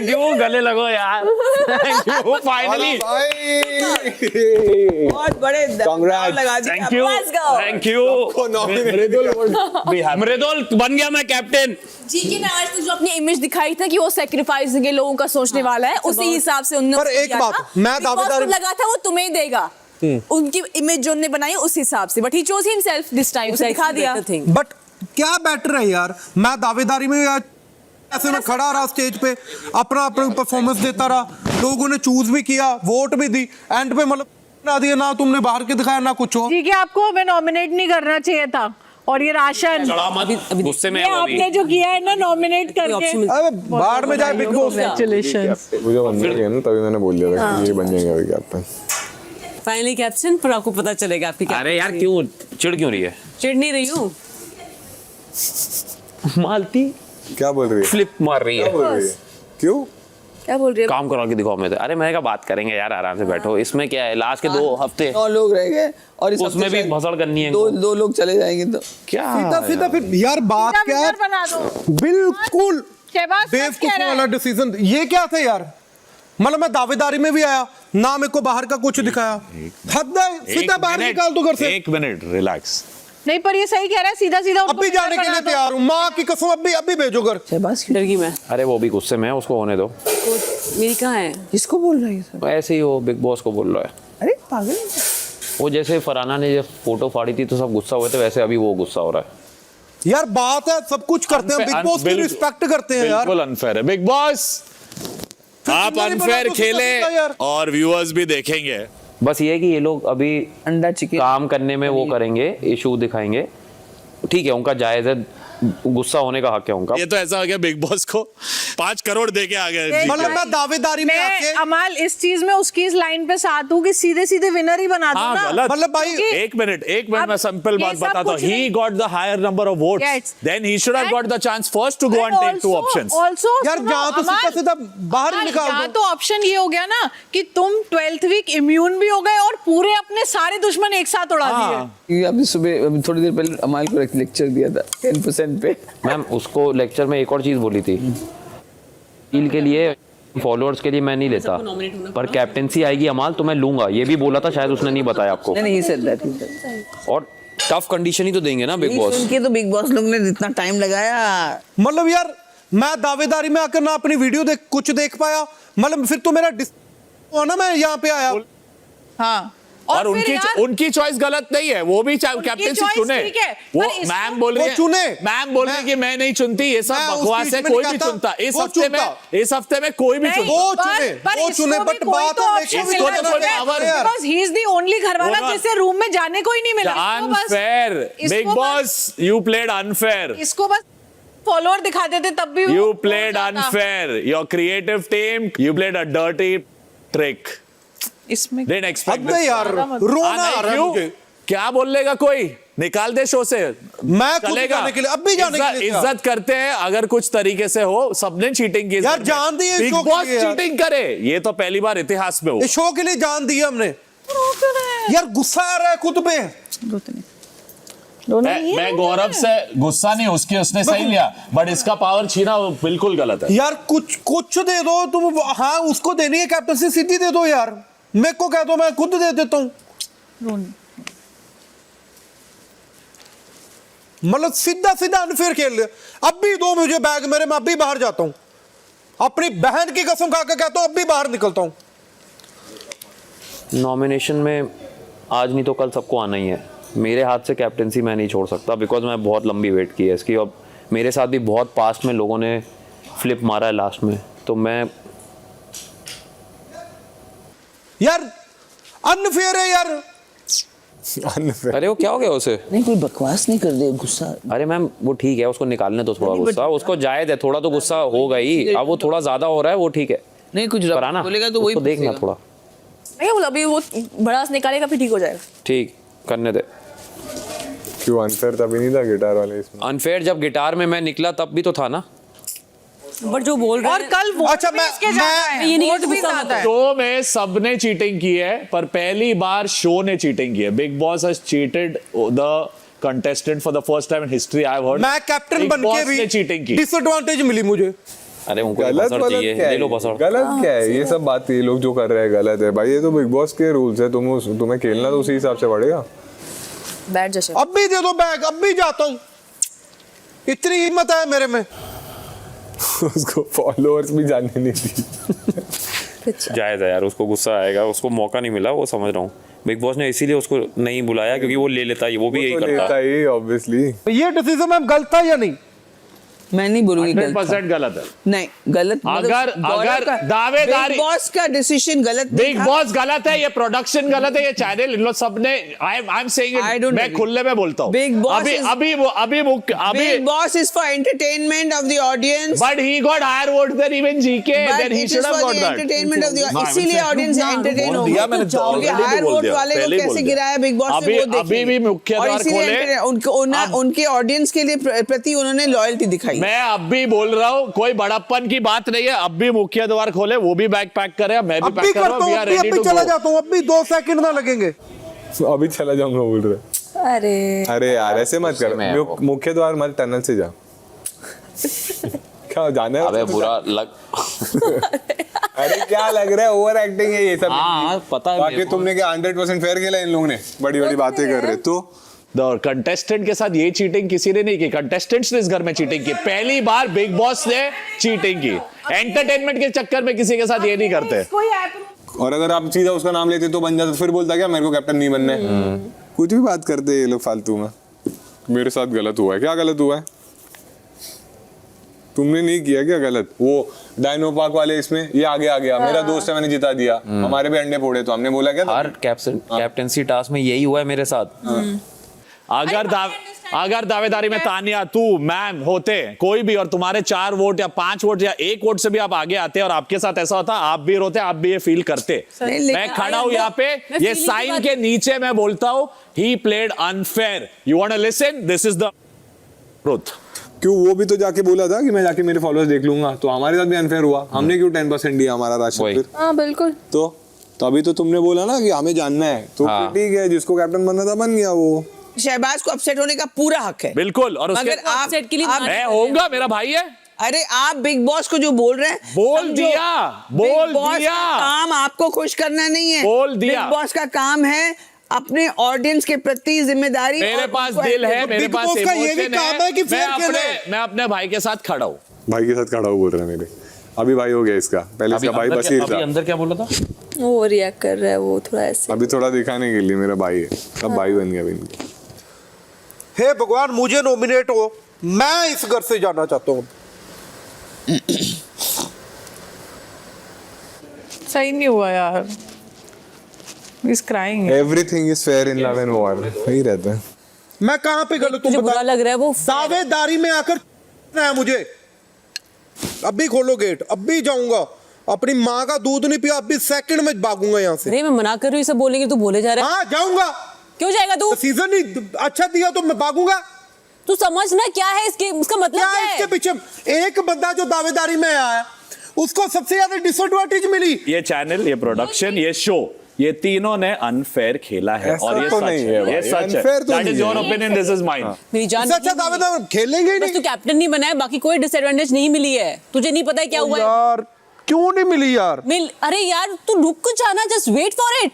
you गले लगो यार। Thank you finally। बहुत बड़े Thank you मृदुल बन गया मैं कैप्टन। जीके ने आज तक जो अपनी इमेज दिखाई था कि वो सैक्रिफाइस के लोगों का सोचने वाला है, उसी हिसाब से उन्होंने पर एक बात, मैं दावेदारी लगा था वो तुम्हें ही देगा, उनकी इमेज जो उन्होंने बनाई उस हिसाब से, but he chose himself this time, उसे दिखा दिया। बट क्या बेटर है यार, मैं दावेदारी में यार ऐसे में खड़ा रहा स्टेज पे, अपना अपना परफॉर्मेंस देता रहा, लोगों ने चूज भी किया, वोट भी दी, एंड पे मतलब ना दिया, ना तुमने बाहर के दिखाया ना कुछ हो। ठीक है, आपको हमें नॉमिनेट नहीं करना चाहिए था, और ये राशन गुस्से में आपने जो किया है ना नॉमिनेट करके, अबे बाहर में जाए बिग बॉस। कांग्रेचुलेशंस। मुझे बन गया ना, तभी मैंने बोल दिया था कि ये बन जाएगा अभी कैप्टन। फाइनली कैप्टन, पर आपको पता चलेगा आपकी अरे यार क्यों चिढ़ क्यों रही है? चिढ़ नहीं रही हूँ, मालती क्या बोल रही है? फ्लिप मार रही है। क्यों? क्या बोल रही है? काम करा के दिखाओ मैं तो। अरे मैंने कहा बात करेंगे यार, आराम से बैठो, इसमें क्या है, लास्ट के 2 हफ्ते 9 लोग रह गए और इस उसमें भी भसड़ करनी है। दो लोग चले जाएंगे तो क्या सीधा फिर यार बात क्या है, बना दो बिल्कुल शहबाज बेवकूफ वाला डिसीजन। ये क्या था यार, मतलब मैं दावेदारी में भी आया ना, मेरे को बाहर का कुछ दिखाया, हद है, सीधा बाहर निकाल दो घर से। 1 मिनट रिलैक्स। नहीं, पर ये सही कह रहा है, सीधा सीधा अभी जाने के लिए तैयार हूँ, माँ की कसम, अभी भेजो घर। शहबाज की डर गई मैं। अरे वो भी गुस्से में है, उसको होने दो। मेरी कहाँ है? किसको बोल रहा है सर? ऐसे ही वो बिग बॉस को बोल रहा है। अरे पागल, वो जैसे फरहाना ने जब फोटो फाड़ी थी तो सब गुस्सा हुए थे, वैसे अभी वो गुस्सा हो रहा है। यार बात है, सब कुछ करते हैं, बिग बॉस की रिस्पेक्ट करते हैं यार। बिल्कुल अनफेयर है बिग बॉस, आप अनफेयर खेले और व्यूअर्स भी देखेंगे। बस ये है कि ये लोग अभी अंडा चिकन काम करने में वो करेंगे, इशू दिखाएंगे, ठीक है, उनका जायज है, गुस्सा होने का हक है उनका। ये तो ऐसा हो गया बिग बॉस को 5 करोड़ दे के आ गए। मतलब मैं दावेदारी में आके अमाल इस चीज में उसकी इस लाइन पे साथ हूँ कि सीधे सीधे विनर ही बना दो हाँ, ना। गलत। मतलब भाई एक मिनट मैं सिंपल बात बताता हूँ। He got the higher number of votes. Yes. Then he should have got the chance first to go and take 2 options. यार जहाँ तो सीधा सीधा बाहर निकाल यहाँ दो। तो ऑप्शन ये हो गया ना कि तुम 12th वीक इम्यून भी हो गए और पूरे अपने सारे दुश्मन एक साथ उड़ा दिए। ये आपने सुबह थोड़ी देर पहले अमाल को लेक्चर दिया था 10% पे। मैम उसको लेक्चर में एक और चीज बोली थी, डील के लिए फॉलोअर्स के लिए मैं नहीं लेता, पर कैप्टेंसी आएगी अमाल तो मैं लूंगा, ये भी बोला था, शायद उसने नहीं बताया आपको। नहीं said that. और टफ कंडीशन ही तो देंगे ना बिग बॉस। उनके तो बिग बॉस लोग ने इतना टाइम लगाया। मतलब यार मैं दावेदारी में आकर ना अपनी वीडियो कुछ देख पाया, मतलब फिर तो मेरा ना मैं यहाँ पे आया। हाँ, और उनकी चॉइस गलत नहीं है, वो भी कैप्टेंसी चुने। वो मैम बोल रही है, मैम बोल रही है कि मैं नहीं चुनती, ये सब बकवास है, कोई भी चुनता। इस हफ्ते में कोई भी चुनता। वो चुने बट बात ही इज द ओनली घरवाला जिसे रूम में जाने को ही नहीं मिला। Unfair big boss, you played unfair. इसको बस फॉलोअर दिखा देते तब भी you played unfair, your creative team, you played a dirty trick. इसमें Didn't expect this. यार रोना आ रहा है मुझे। क्या बोल लेगा कोई, निकाल दे शो से। मैं खुद जाने के लिए, अब भी जाने के लिए इज्जत करते हैं अगर कुछ तरीके से हो। सबने चीटिंग की यार, जान दी है बिग बॉस चीटिंग करे, ये तो पहली बार इतिहास में हो। इस शो के लिए जान दी हमने। यार गुस्सा आ रहा है खुद पे। मैं गौरव से गुस्सा नहीं, उसने सही लिया, बट इसका पावर छीना बिल्कुल गलत है। यार कुछ दे दो तुम। हाँ, उसको देनी है कैप्टनसी, सीधी दे दो यार, मेरे को कह दो, मैं खुद दे देता हूँ। मतलब सीधा सीधा अनफेयर खेल लिया। अब भी दो मुझे बैग मेरे, मैं अभी बाहर जाता हूँ, अपनी बहन की कसम खा के कहता हूँ, अभी बाहर निकलता हूँ। नॉमिनेशन में आज नहीं तो कल सबको आना ही है। मेरे हाथ से कैप्टेंसी मैं नहीं छोड़ सकता, बिकॉज मैं बहुत लंबी वेट की है इसकी, और मेरे साथ भी बहुत पास्ट में लोगों ने फ्लिप मारा है लास्ट में, तो मैं यार अनफेयर है यार। अरे वो क्या हो गया उसे? नहीं, कोई बकवास नहीं कर दे, गुस्सा। अरे मैम वो ठीक है, उसको निकालने तो थोड़ा गुस्सा, उसको जायज है, थोड़ा तो गुस्सा होगा ही, अब वो थोड़ा ज्यादा हो रहा है, वो ठीक है। नहीं कुछ बोलेगा तो वही देखना थोड़ा, नहीं वो अभी वो भड़ास निकालेगा फिर ठीक हो जाएगा। ठीक करने दे। क्यों अनफेयर तभी नहीं था गिटार वाले इसमें? अनफेयर जब गिटार में मैं निकला तब भी तो था ना। बट जो बोल रहे और कल वो अच्छा, ये नहीं कि गुस्सा मत शो में सबने चीटिंग की है, पर पहली बार शो ने चीटिंग की है. Big boss has cheated the contestant for the first time in history. I have heard. मैं कैप्टन बन के भी चीटिंग की. डिसएडवांटेज मिली मुझे. अरे उनको गलत बसर चाहिए, ले लो बसर. गलत क्या है ये सब बात, ये लोग जो कर रहे हैं गलत है भाई. ये तो बिग बॉस के रूल्स है, तुम्हें खेलना तो उसी हिसाब से पड़ेगा. बैठ जैसे अब भी दे दो बैग, अब भी जाता हूँ. इतनी हिम्मत है मेरे में. उसको फॉलोअर्स भी जानने नहीं दी. जायज है यार, उसको गुस्सा आएगा, उसको मौका नहीं मिला, वो समझ रहा हूँ. बिग बॉस ने इसीलिए उसको नहीं बुलाया क्योंकि वो ले लेता है, वो भी यही करता है. ऑब्वियसली ये डिसीजन मैम गलत था या नहीं? मैं नहीं बोलूंगी 100% गलत है. नहीं गलत. अगर दावेदारी बिग बॉस का डिसीजन गलत बिग बॉस गलत है, ये प्रोडक्शन गलत है, ये चैनल इन लोग सबने. आई एम सेइंग इट, मैं खुले में बोलता हूँ. Bigg Boss Bigg Boss is for entertainment of the audience, but he got higher vote than even GK, then he should have got that. Entertainment of the, इसीलिए ऑडियंस एंटरटेन होगी. दिया मैंने तो हायर वोट वाले को कैसे गिराया बिग बॉस ने, वो देखिए. अभी भी मुख्य द्वार खोले, उनके ऑडियंस के लिए प्रति उन्होंने लॉयल्टी दिखाई. मैं अब भी बोल रहा हूँ, कोई बड़प्पन की बात नहीं है. अब भी मुख्य द्वार खोले, वो भी बैग पैक करे, मैं भी पैक कर रहा हूँ. वी आर रेडी टू चला गो. जाता हूँ, अब भी 2 सेकंड ना लगेंगे. अभी चला जाऊंगा बोल रहे. अरे यार ऐसे मत कर, मुख्य द्वार मत, टनल से जा. क्या जाना है? अबे बुरा लग. अरे क्या लग रहा है, ओवर एक्टिंग है ये सब. हाँ पता है. बाकी तुमने क्या 100% फेयर खेला इन लोगों ने, बड़ी बड़ी बातें कर रहे. तो कंटेस्टेंट के साथ ये चीटिंग किसी ने नहीं की. कंटेस्टेंट्स ने इस घर में चीटिंग की. पहली बार बिग बॉस ने चीटिंग की. एंटरटेनमेंट के चक्कर में किसी के साथ ये नहीं करते. और अगर आप सीधा उसका नाम लेते तो बन जाता, फिर बोलता क्या मेरे को कैप्टन नहीं बनना है. कुछ भी बात करते ये लोग फालतू में. मेरे साथ गलत हुआ है. क्या गलत हुआ है? तुमने नहीं किया क्या गलत? वो डायनो पार्क वाले इसमें ये आगे आ गया, मेरा दोस्त है, मैंने जिता दिया, हमारे भी अंडे फोड़े, तो हमने बोला क्या? हर कैप्टेंसी टास्क में यही हुआ है मेरे साथ. अगर दावेदारी में तानिया, तू, मैम होते कोई भी, और तुम्हारे 4 वोट या 5 वोट या 1 वोट से भी आप आगे आते और आपके साथ ऐसा होता, आप भी रोते, आप भी ये फील करते. मैं खड़ा हूं यहाँ पे, ये साइन के नीचे मैं बोलता हूं, he played unfair. You want to listen, this is the truth. क्यों? वो भी तो जाके बोला था कि मैं जाके मेरे फॉलोअर्स देख लूंगा, तो हमारे साथ भी अनफेयर हुआ. हमने क्यों 10% दिया हमारा राशन? फिर हाँ बिल्कुल. तो अभी तो तुमने बोला ना कि हमें जानना है, तो ठीक है, जिसको कैप्टन बनना था बन गया. वो शहबाज को अपसेट होने का पूरा हक है. बिल्कुल. और अगर आप अपसेट के लिए मैं होऊंगा, मेरा भाई है. अरे आप बिग बॉस को जो बोल रहे हैं, बोल दिया. काम आपको खुश करना नहीं है. बोल दिया. बिग बॉस का काम है अपने ऑडियंस के प्रति जिम्मेदारी. मेरे पास दिल है, मेरे पास इमोशन है. मैं अपने भाई के साथ खड़ा हूँ. भाई के साथ खड़ा हूँ बोल रहे हैं मेरे. अभी भाई हो गया इसका. पहले इसका भाई बसीर था. अंदर क्या बोला था? वो रिएक्ट कर रहा है, वो थोड़ा ऐसे. अभी थोड़ा दिखाने के लिए मेरा भाई है, सब भाई बन गया अभी. हे भगवान, मुझे नॉमिनेट हो, मैं इस घर से जाना चाहता हूँ. सही नहीं हुआ यार. He's crying. Everything is fair in love and war. वही रहता है. मैं कहाँ पे गलत हूँ? बुरा लग रहा है वो दावेदारी में आकर है मुझे. अभी खोलो गेट, अभी जाऊंगा. अपनी माँ का दूध नहीं पिया, अभी सेकंड में भागूंगा यहाँ से. अरे मैं मना कर रही हूँ, सब बोलेंगे तू बोले जा रहा है. हाँ जाऊंगा. क्यों जाएगा तू? सीजन नहीं अच्छा दिया तो मैं भागूंगा. तू समझना क्या है इसके, उसका मतलब क्या है? इसके पीछे एक बंदा जो दावेदारी में आया, उसको सबसे ज्यादा डिसएडवांटेज मिली. ये चैनल, ये प्रोडक्शन, ये शो, ये तीनों ने अनफेयर खेला है. और ये तो सच नहीं है. है, ये सच है. That is your opinion, this is mine. मेरी जान, अच्छा दावेदार खेलेंगे ही नहीं. तू कैप्टन नहीं बना है, बाकी कोई डिसएडवांटेज नहीं मिली है. तुझे नहीं पता है क्या हुआ यार? क्यों नहीं मिली यार? अरे यार तू रुक जाना, जस्ट वेट फॉर इट.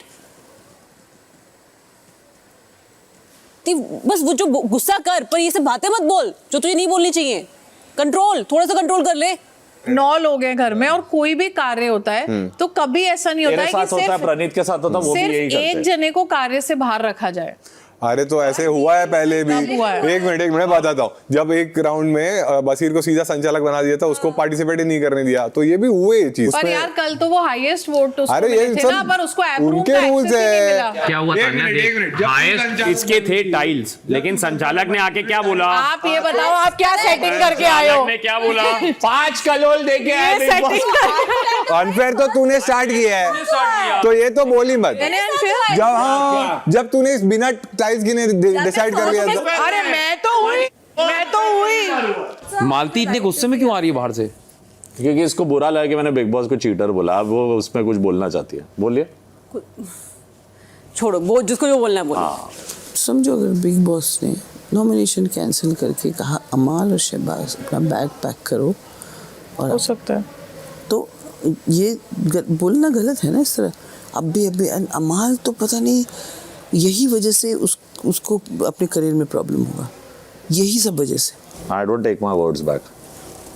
बस वो जो गुस्सा कर, पर ये सब बातें मत बोल जो तुझे नहीं बोलनी चाहिए. कंट्रोल, थोड़ा सा कंट्रोल कर ले. 9 लोग हैं घर में और कोई भी कार्य होता है तो कभी ऐसा नहीं होता है कि सिर्फ प्रणीत के साथ होता, वो भी यही करते हैं. एक जने को कार्य से बाहर रखा जाए. अरे तो ऐसे हुआ है पहले भी. एक मिनट बताता हूँ. जब एक राउंड में बसीर को सीधा संचालक बना दिया था, उसको पार्टिसिपेट ही नहीं करने दिया, तो ये भी हुए चीज. पर यार कल तो वो हाईएस्ट वोट उसको अरे मिले थे ना, पर उसको अप्रूव उनके रूल्स है. क्या हुआ था? हाईएस्ट इसके थे टाइल्स, लेकिन संचालक ने आके क्या बोला? आप ये बताओ, आप क्या सेटिंग करके आए हो? ने क्या बोला? 5 कलोल देके आए. अनफेयर तो तूने स्टार्ट किया है, तो ये तो बोली मत. जब तूने बिना टाइल्स गिने डिसाइड कर लिया. अरे मैं तो हुई. मालती इतने गुस्से में क्यों आ रही है बाहर से? क्योंकि इसको बुरा लगा कि मैंने बिग बॉस को चीटर बोला, अब वो उसमें कुछ बोलना चाहती है, बोलिए। छोड़ो, वो जिसको जो बोलना है बोलो। समझो अगर बिग बॉस ने नॉमिनेशन कैंसिल करके कहा अमाल और शहबाज अपना बैग पैक करो, और हो सकता है तो ये बोलना गलत है ना इस तरह। अभी अमाल तो पता नहीं यही वजह से उसको अपने करियर में प्रॉब्लम होगा, यही सब वजह से। I don't take my words back.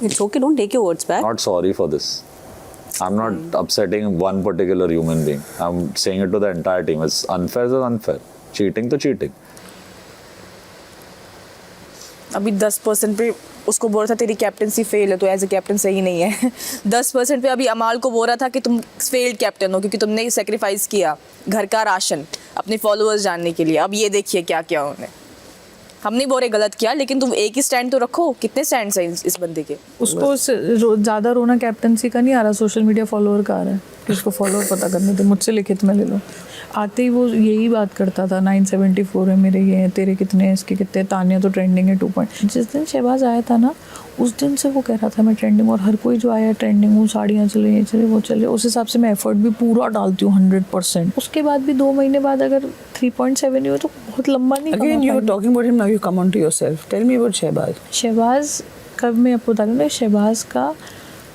It's okay, don't take your words back. Not sorry for this. I'm not upsetting one particular human being. I'm saying it to the entire team. It's unfair is unfair. Cheating to cheating. अभी 10% पे उसको बोल रहा था तेरी कैप्टनसी फेल है, तो एज ए कैप्टन सही नहीं है। 10% पे अभी अमाल को बोल रहा था कि तुम फेल्ड कैप्टन हो क्योंकि तुमने सेक्रीफाइस किया घर का राशन अपने फॉलोअर्स जानने के लिए। अब ये देखिए क्या क्या उन्होंने, हम नहीं बोल रहे गलत किया, लेकिन तुम एक ही स्टैंड तो रखो। कितने स्टैंड्स हैं इस बंदे के? उसको ज़्यादा रोना कैप्टनसी का नहीं आ रहा, सोशल मीडिया फॉलोअर का आ रहा है कि उसको फॉलोअर पता करने दे, मुझसे लिखित में ले लो। आते ही वो यही बात करता था 974 है मेरे, ये हैं तेरे कितने हैं, इसके कितने, तानिया तो ट्रेंडिंग है 2 पॉइंट। जिस दिन शहबाज आया था ना उस दिन से वो कह रहा था मैं ट्रेंडिंग, और हर कोई जो आया ट्रेंडिंग, वो साड़ियाँ चले ये चले वो चले, उस हिसाब से मैं एफर्ट भी पूरा डालती हूँ 100%। उसके बाद भी 2 महीने बाद अगर 3.7 ही हो तो बहुत लंबा नहीं। Again you were talking about him, now you come on to yourself. Tell me about Shahbaz. Shahbaz का मैं आपको बता दूँ, शहबाज का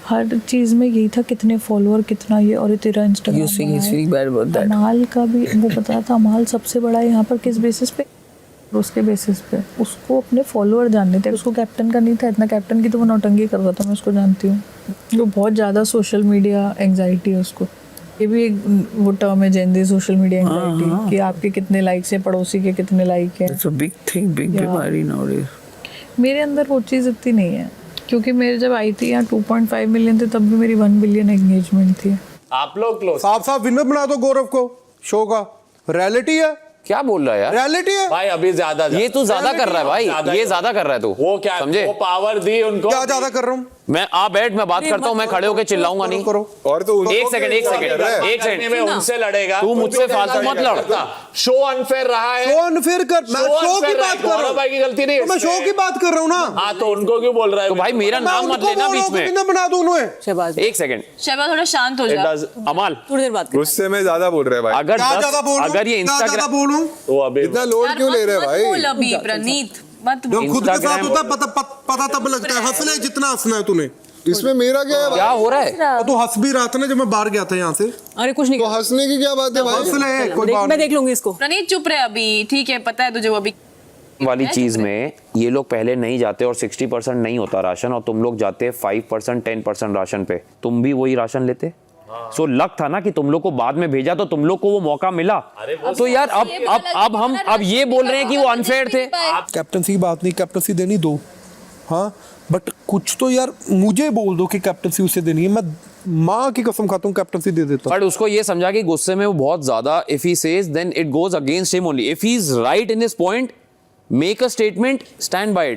हर चीज़ में यही था कितने फॉलोअर, कितना ये, और ये तेरा Instagram. You think he's feeling bad about that? अमाल का भी वो बता रहा था, अमाल सबसे बड़ा है यहाँ पर किस बेसिस पे, उसके बेसिस पे उसको अपने फॉलोअर जानने थे, उसको कैप्टन का नहीं था इतना। कैप्टन की तो वो नौटंकी कर रहा था, मैं उसको जानती हूँ। वो बहुत ज़्यादा सोशल मीडिया एंग्जाइटी है उसको, ये भी एक वो टर्म है जेंजी सोशल मीडिया एंग्जाइटी, कि आपके कितने लाइक्स हैं, पड़ोसी के कितने लाइक हैं। It's a big thing, big बीमारी nowadays. मेरे अंदर वो चीज़ इतनी नहीं है, क्योंकि मेरे जब आई थी यहाँ 2.5 मिलियन थे, तब भी मेरी 1 बिलियन एंगेजमेंट थी। आप लोग क्लोज साफ विनर बना दो गौरव को शो का। रियलिटी है, क्या बोल रहा है यार? रियलिटी है भाई अभी ज्यादा ये तू ज्यादा कर रहा है भाई, ये ज्यादा कर रहा है तू। वो क्या समझे? वो पावर दी उनको। क्या ज्यादा कर रहा हूँ मैं बैठ मैं बात करता हूँ, मैं खड़े होकर चिल्लाऊंगा नहीं। करो। और तो एक सेकंड में उनसे लड़ेगा तू मुझसे फालतू मत लड़। शो अनफेयर रहा है, शो अनफेयर कर, मैं शो की बात कर रहा हूँ। भाई की गलती नहीं है, मैं शो की बात कर रहा हूँ ना। हाँ तो उनको क्यों बोल रहा है? तो भाई मेरा नाम मत लेना बीच में। बना दो उन्हें। शहबाज एक सेकंड, शहबाज थोड़ा शांत हो जा। अमाल थोड़ी देर बात कर। गुस्से में ज्यादा बोल रहे हैं भाई। अगर क्या ज्यादा बोलूं? अगर ये क्या ज्यादा इंस्टाग्राम बोलूं? तो अभी इतना लोड क्यों ले रहे हैं भाई? बोल अभी प्रणीत मत जब खुद के साथ Instagram- होता है पता तब लगता है। हंस ले जितना हंसना है तूने। इसमें मेरा क्या है भाई? क्या हो रहा है? तो तू हंस भी रहा था ना जब मैं बाहर गया था यहाँ से। अरे कुछ नहीं, तो हंसने की क्या बात है हंस भाई? ले, कोई बात मैं देख लूंगी इसको। प्रणीत चुप रहे अभी, ठीक है पता है तुझे वो अभी वाली चीज में ये लोग पहले नहीं जाते और 60% नहीं होता राशन, और तुम लोग जाते 5% 10% राशन पे, तुम भी वही राशन लेते। सो लक था ना कि तुम लोग को बाद में भेजा तो तुम लोग को वो मौका मिला। तो यार अब हम ये बोल रहे हैं कि वो अनफेयर थे। कैप्टनसी की बात नहीं, कैप्टनसी देनी दो, हाँ, बट कुछ तो यार मुझे बोल दो कि कैप्टनसी उसे देनी है। मैं माँ की कसम खाता हूँ कैप्टनसी दे देता। बट उसको ये समझा कि गुस्से में वो बहुत ज्यादा, if he says then it goes against him only. If he is right in his point, make a statement, stand by it.